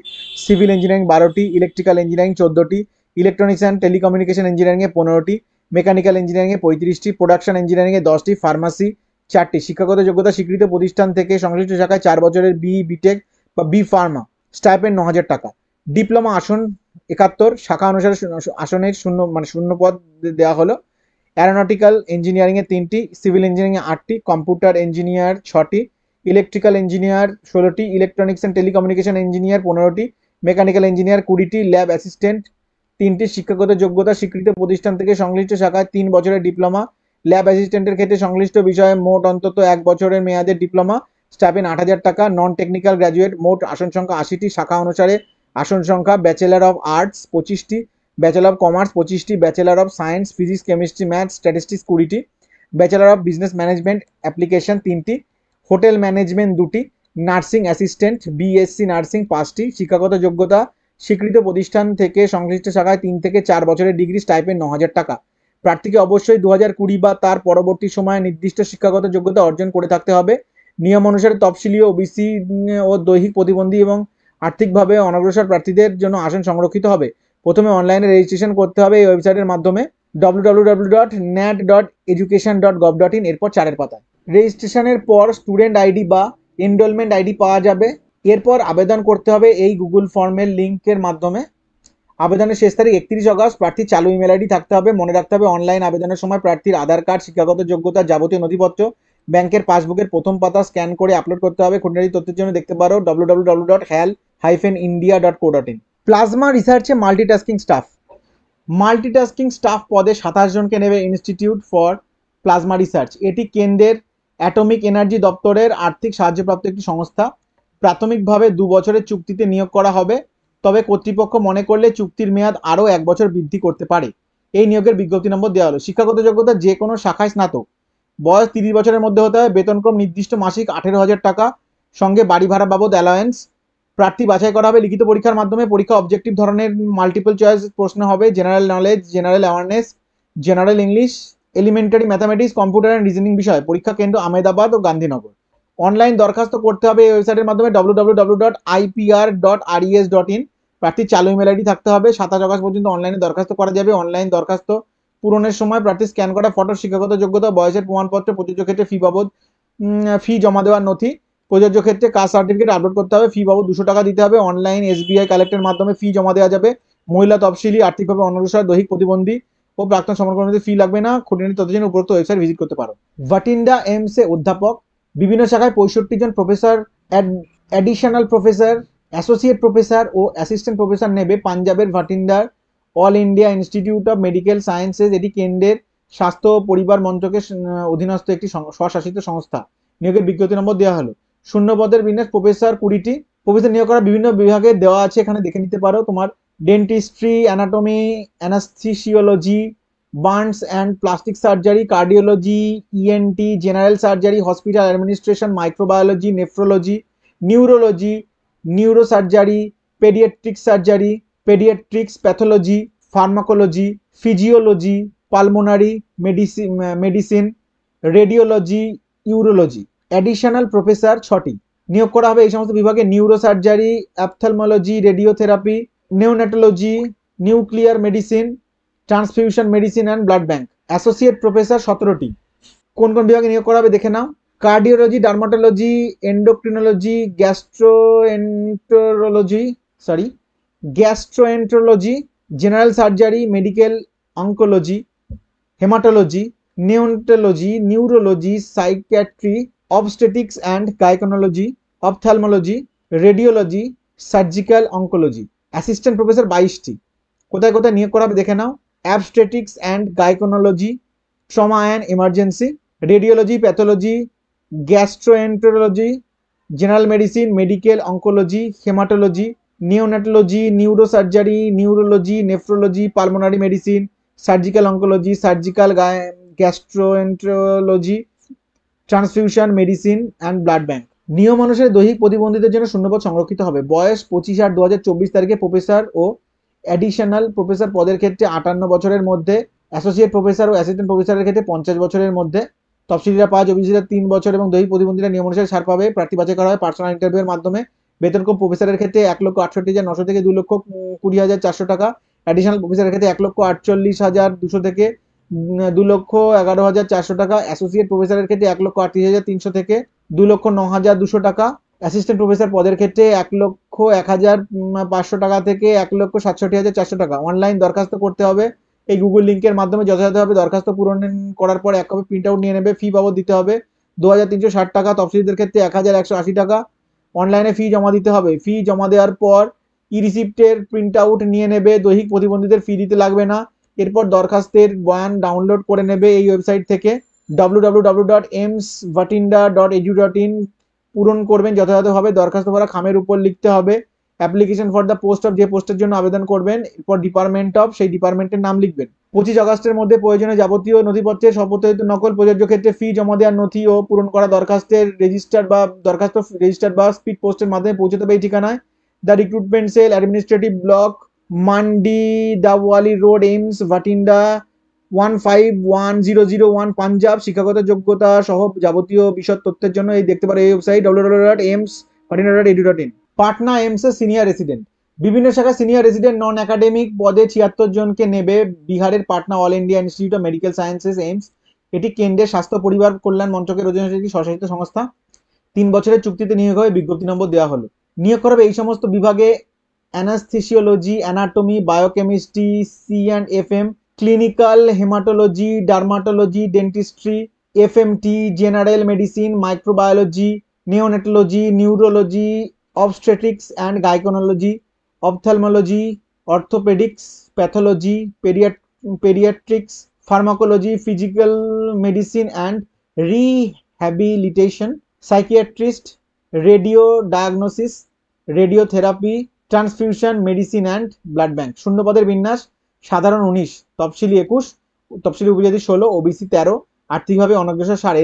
সিভিল ইঞ্জিনিয়ারিং 12টি, ইলেকট্রিক্যাল ইঞ্জিনিয়ারিং 14টি, ইলেকট্রনিক্স অ্যান্ড টেলিকমিউনিকেশন ইঞ্জিনিয়ারিংয়ে 15টি, মেকানিক্যাল ইঞ্জিনিয়ারিংয়ে 35টি, প্রোডাকশন ইঞ্জিনিয়ারিংয়ে 10টি, ফার্মাসি 4টি। শিক্ষাগত যোগ্যতা স্বীকৃত প্রতিষ্ঠান থেকে সংশ্লিষ্ট শাখায় 4 বছরের বিটেক বা বি ফার্মা, স্টাইপেন্ড 9,000 টাকা। ডিপ্লোমা আসন 71, শাখা অনুসারে আসনের শূন্য পদ দেওয়া হলো। অ্যারোনটিক্যাল ইঞ্জিনিয়ারিংয়ে 3টি, সিভিল ইঞ্জিনিয়ারিংয়ে 8টি, কম্পিউটার ইঞ্জিনিয়ার 6টি, ইলেকট্রিক্যাল ইঞ্জিনিয়ার 16টি, ইলেকট্রনিক্স অ্যান্ড টেলিকমিউনিকেশন ইঞ্জিনিয়ার 15টি, মেকানিক্যাল ইঞ্জিনিয়ার 20টি, ল্যাব অ্যাসিস্ট্যান্ট 3টি। শিক্ষাগত যোগ্যতা স্বীকৃত প্রতিষ্ঠান থেকে সংশ্লিষ্ট শাখায় 3 বছরের ডিপ্লোমা, ল্যাব অ্যাসিস্ট্যান্টের ক্ষেত্রে সংশ্লিষ্ট বিষয়ে মোট অন্তত 1 বছরের মেয়াদের ডিপ্লোমা, স্টাইপেন্ড 8,000 টাকা। নন টেকনিক্যাল গ্র্যাজুয়েট মোট আসন সংখ্যা 80টি, শাখা অনুসারে আসন সংখ্যা ব্যাচেলার অফ আর্টস 25টি, ব্যাচেলার অফ কমার্স 25টি, bachelor of science physics chemistry math statistics 20টি, bachelor of business management application 3টি, হোটেল ম্যানেজমেন্ট 2টি, নার্সিং অ্যাসিস্ট্যান্ট বিএসসি নার্সিং 5টি। শিক্ষাগত যোগ্যতা স্বীকৃত প্রতিষ্ঠান থেকে সংশ্লিষ্ট শাখায় 3 থেকে 4 বছরের ডিগ্রি, স্টাইপেন্ড 9,000 টাকা। প্রার্থীকে অবশ্যই 2020 বা তার পরবর্তী সময়ে নির্দিষ্ট শিক্ষাগত যোগ্যতা অর্জন করে থাকতে হবে। নিয়ম অনুসারে তফসিলি ওবিসি ও দৈহিক প্রতিবন্ধী এবং আর্থিকভাবে অনগ্রসর প্রার্থীদের জন্য আসন সংরক্ষিত হবে। প্রথমে অনলাইনে রেজিস্ট্রেশন করতে হবে এই ওয়েবসাইটের মাধ্যমে www.nat.education.gov.in, এরপর 4 পাতায়। রেজিস্ট্রেশনের পর স্টুডেন্ট আইডি বা এনরোলমেন্ট আইডি পাওয়া যাবে। এরপর আবেদন করতে হবে এই গুগল ফর্মের লিঙ্কের মাধ্যমে। আবেদনের শেষ তারিখ 31 অগস্ট। প্রার্থীর চালু ইমেল আইডি থাকতে হবে। মনে রাখতে হবে অনলাইন আবেদনের সময় প্রার্থীর আধার কার্ড, শিক্ষাগত যোগ্যতা, যাবতীয় নথিপত্র, ব্যাংকের পাসবুকের প্রথম পাতা স্ক্যান করে আপলোড করতে হবে। খুঁটিনাটি তথ্যের জন্য দেখতে পারো www.hal-india.co.in। প্লাজমা রিসার্চে মাল্টিটাস্কিং স্টাফ। মাল্টিটাস্কিং স্টাফ পদে 27 জনকে নেবে ইনস্টিটিউট ফর প্লাজমা রিসার্চ। এটি কেন্দ্রের অ্যাটমিক এনার্জি দপ্তরের আর্থিক সাহায্যপ্রাপ্ত একটি সংস্থা। প্রাথমিকভাবে 2 বছরের চুক্তিতে নিয়োগ করা হবে, তবে কর্তৃপক্ষ মনে করলে চুক্তির মেয়াদ আরও 1 বছর বৃদ্ধি করতে পারে। এই নিয়োগের বিজ্ঞপ্তি নম্বর দেওয়া হলো। শিক্ষাগত যোগ্যতা যে কোনো শাখায় স্নাতক, বয়স 30 বছরের মধ্যে হতে হবে। বেতনক্রম নির্দিষ্ট মাসিক 18,000 টাকা, সঙ্গে বাড়ি ভাড়া বাবদ অ্যালাওয়েন্স। প্রার্থী বাছাই করা হবে লিখিত পরীক্ষার মাধ্যমে। পরীক্ষা অবজেক্টিভ ধরনের মাল্টিপল চয়েস প্রশ্ন হবে। General knowledge, general awareness, general English, elementary mathematics, computer and reasoning বিষয়। পরীক্ষা কেন্দ্র আহমেদাবাদ ও গান্ধীনগর। অনলাইন দরখাস্ত করতে হবে এই ওয়েবসাইটের মাধ্যমে www.ipr.res.in। প্রার্থীর চালু ইমেল আইডি থাকতে হবে। 27 অগস্ট পর্যন্ত অনলাইনে দরখাস্ত করা যাবে। অনলাইন দরখাস্ত পূরণের সময় প্রার্থী স্ক্যান করা ফটো, শিক্ষাগত যোগ্যতা, বয়সের প্রমাণপত্র, প্রযোজ্য ক্ষেত্রে ফি জমা দেওয়ার নথি, প্রযোজ্য ক্ষেত্রে কাস্ট সার্টিফিকেট আপলোড করতে হবে। ফি বাবদ 200 টাকা দিতে হবে। অনলাইন SBI কালেক্টের মাধ্যমে ফি জমা দেওয়া যাবে। মহিলা তফসিলি, আর্থিকভাবে অনগ্রসর, দৈহিক প্রতিবন্ধী ও প্রাক্তন সমরকর্মীদের ফি লাগবে না। খুঁটিনাটি তথ্যের জন্য উপরোক্ত ওয়েবসাইট ভিজিট করতে পারো। ভাটিন্ডা এমসে অধ্যাপক, বিভিন্ন শাখায় 65 জন professor, additional professor, associate professor ও অ্যাসিস্ট্যান্ট প্রফেসর নেবে পাঞ্জাবের ভাটিন্ডার all India institute of medical sciences. এটি কেন্দ্রের স্বাস্থ্য ও পরিবার মন্ত্রকের অধীনস্থ একটি স্বশাসিত সংস্থা। নিয়োগের বিজ্ঞপ্তি নম্বর দেওয়া হলো। শূন্য পদের বিন্যাস প্রফেসর 20টি। প্রফেসর নিয়োগ করা বিভিন্ন বিভাগে দেওয়া আছে, এখানে দেখে নিতে পারো। তোমার dentistry, anatomy, anaesthesiology, burns and plastic surgery, cardiology, ENT, general surgery, hospital administration, microbiology, nephrology, neurology, neurosurgery, paediatric surgery, paediatrics, pathology, pharmacology, physiology, pulmonary medicine, radiology, urology. Additional professor 6টি। নিয়োগ করা হবে এই সমস্ত বিভাগে: neurosurgery, ophthalmology, radiotherapy, neonatology, nuclear medicine, transfusion medicine and blood bank. Associate professor 17টি। কোন কোন বিভাগে নিয়োগ করা হবে দেখে নাও: cardiology, dermatology, endocrinology, gastroenterology, general surgery, medical oncology, haematology, neonatology, neurology, psychiatry, obstetrics and gynaecology, ophthalmology, radiology, surgical oncology. Assistant professor 22টি। কোথায় কোথায় নিয়োগ করা হবে দেখে নাও: obstetrics and gynaecology, trauma and emergency, radiology, pathology, gastroenterology, general medicine, medical oncology, haematology, neonatology, neurosurgery, neurology, nephrology, pulmonary medicine, surgical oncology, surgical gastroenterology, transfusion medicine and blood bank. নিয়ম অনুসারে দৈহিক প্রতিবন্ধীদের জন্য শূন্যপদ সংরক্ষিত হবে। বয়স 25/8/2024 তারিখে প্রফেসর ও অ্যাডিশনাল প্রফেসর পদের ক্ষেত্রে 58 বছরের মধ্যে, অ্যাসোসিয়েট প্রফেসর ও অ্যাসিস্ট্যান্ট প্রফেসরের ক্ষেত্রে 50 বছরের মধ্যে। তফসিলিরা 5, ওবিসিরা 3 বছর এবং দৈহিক প্রতিবন্ধীরা নিয়ম অনুসারে ছাড় পাবে। প্রার্থী বাছাই করা হয় পার্সোনাল ইন্টারভিউয়ের মাধ্যমে। বেতন কম প্রফেসরের ক্ষেত্রে 1,68,900 থেকে 2,20,400 টাকা। অ্যাডিশনাল প্রফেসরের ক্ষেত্রে 1,48,200 থেকে 2,11,400 টাকা। অ্যাসোসিয়েট প্রফেসরের ক্ষেত্রে 1,38,300 থেকে 2,09,200 টাকা। অ্যাসিস্ট্যান্ট প্রফেসর পদের ক্ষেত্রে 1,01,500 টাকা থেকে 1,67,400 টাকা। অনলাইন দরখাস্ত করতে হবে এই গুগল লিঙ্কের মাধ্যমে। যথাযথভাবে দরখাস্ত পূরণ করার পর এক কপি প্রিন্ট আউট নিয়ে নেবে। ফি বাবদ দিতে হবে 2,360 টাকা। তফসিলিদের ক্ষেত্রে 1,180 টাকা। অনলাইনে ফি জমা দিতে হবে। ফি জমা দেওয়ার পর ই রিসিপ্টের প্রিন্ট আউট নিয়ে নেবে। দৈহিক প্রতিবন্ধীদের ফি দিতে লাগবে না। এরপর দরখাস্তের বয়ান ডাউনলোড করে নেবে এই ওয়েবসাইট থেকে www.emsvatinda.edu.in। পূরণ করবেন যথাযথভাবে। দরখাস্ত ভরা খামের উপর লিখতে হবে application for the post of, যে পোস্টের জন্য আবেদন করবেন। এরপর ডিপার্টমেন্ট অফ, সেই ডিপার্টমেন্টের নাম লিখবেন। 25 আগস্টের মধ্যে প্রয়োজনীয় যাবতীয় নথিপত্রের সপত্রিত নকল প্রযোজ্য ক্ষেত্রে ফি জমা দেওয়ার নথি ও পূরণ করা দরখাস্তের রেজিস্টার বা স্পিড পোস্টের মাধ্যমে পৌঁছে দেবে এই ঠিকানায়। The recruitment cell, administrative block, Mandi Dabwali road, AIIMS Bathinda 151001 Punjab. শিক্ষাগত যোগ্যতা সহ যাবতীয় বিশদ তথ্যের জন্য এই দেখতে পারো এই ওয়েবসাইট www.emsvatinda.edu.in। পাটনা এইমস এর সিনিয়র রেসিডেন্ট, বিভিন্ন শাখায় সিনিয়র রেসিডেন্ট নন একাডেমিক পদে 76 জনকে নেবে বিহারের Patna all India institute of medical sciences AIIMS. এটি কেন্দ্রের স্বাস্থ্য পরিবার কল্যাণ মন্ত্রকের অধীনে একটি স্বশাসিত সংস্থা। 3 বছরের চুক্তিতে নিয়োগ হবে, বিজ্ঞপ্তি নম্বর দেওয়া হলো। নিয়োগ করাবে এই সমস্ত বিভাগে: anaesthesiology, anatomy, biochemistry, C&FM, clinical haematology, dermatology, dentistry, FMT, general medicine, microbiology, neonatology, neurology, obstetrics and gynaecology, ophthalmology, orthopaedics, pathology, paediatrics, pharmacology, physical medicine and rehabilitation, psychiatrist, radio diagnosis, radiotherapy, transfusion medicine and blood bank. শূন্য পদের বিন্যাস: সাধারণ 19, তফসিলি 21, তফসিলি উপজাতি 16, OBC 13, আর্থিকভাবে অনগ্রসর 7।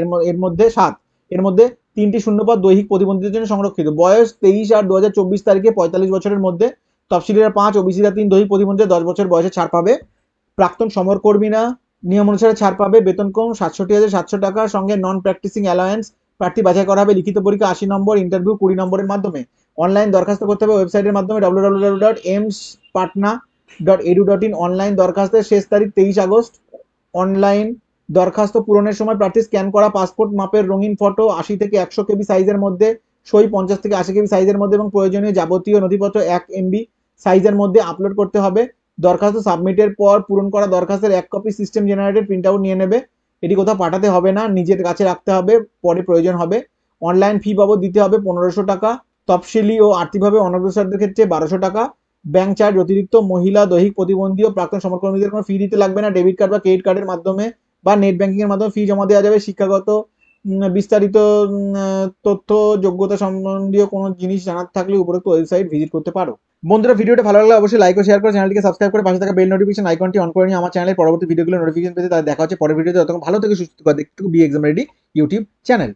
এর মধ্যে 3টি শূন্যপদ দৈহিক প্রতিবন্ধীদের জন্য সংরক্ষিত। বয়স 23/8/2024 তারিখে 45 বছরের মধ্যে। তফসিলিরা 5, ওবিসিরা 3, দৈহিক প্রতিবন্ধীরা 10 বছর বয়সে ছাড় পাবে। প্রাক্তন সমরকর্মীরা নিয়ম অনুসারে ছাড় পাবে। বেতন কম 67,700 টাকা, সঙ্গে নন প্র্যাকটিসিং অ্যালায়েন্স। প্রার্থী বাছাই করা হবে লিখিত পরীক্ষা 80 নম্বর, ইন্টারভিউ 20 নম্বরের মাধ্যমে। অনলাইন দরখাস্ত করতে হবে ওয়েবসাইটের মাধ্যমে www.emspatna.edu.in। অনলাইন দরখাস্তের শেষ তারিখ 23 আগস্ট। অনলাইন দরখাস্ত পূরণের সময় প্রার্থী স্ক্যান করা পাসপোর্ট মাপের রঙিন ফটো 80 থেকে 100 কেবি সাইজের মধ্যে, সই 50 থেকে 80 কেবি সাইজের মধ্যে এবং প্রয়োজনীয় যাবতীয় নথিপত্র 1 MB সাইজের মধ্যে আপলোড করতে হবে। দরখাস্ত সাবমিটের পর পূরণ করা দরখাস্তের 1 copy system generated print out নিয়ে নেবে। এটি কোথাও পাঠাতে হবে না, নিজের কাছে রাখতে হবে, পরে প্রয়োজন হবে। অনলাইন ফি বাবদ দিতে হবে 1500 টাকা। তফসিলি ও আর্থিকভাবে অনগ্রসরদের ক্ষেত্রে 1200 টাকা। ব্যাংক চার্জ অতিরিক্ত। মহিলা, দৈহিক প্রতিবন্ধী ও প্রাক্তন সমরকর্মীদের কোনো ফি দিতে লাগবে না। ডেবিট কার্ড বা ক্রেডিট কার্ডের মাধ্যমে বা নেট ব্যাংকিং এর মাধ্যমে ফি জমা দেওয়া যাবে। শিক্ষাগত বিস্তারিত তথ্য যোগ্যতা সম্বন্ধীয় কোনো জিনিস জানার থাকলে উপরোক্ত ওয়েবসাইট ভিজিট করতে পারো। বন্ধুরা, ভিডিওটা ভালো লাগলে অবশ্যই লাইক ও শেয়ার করে চ্যানেলটিকে সাবস্ক্রাইব করে পাশে থাকা বেল নোটিফিকেশন আইকনটি অন করে নিয়ে আমার চ্যানেলের পরবর্তী ভিডিওগুলো নোটিফিকেশন পেতে। তাদের দেখা হচ্ছে পরের ভিডিওতে। ততক্ষণ ভালো থেকে সুস্থ থাকো। দেখতে be exam ready YouTube channel.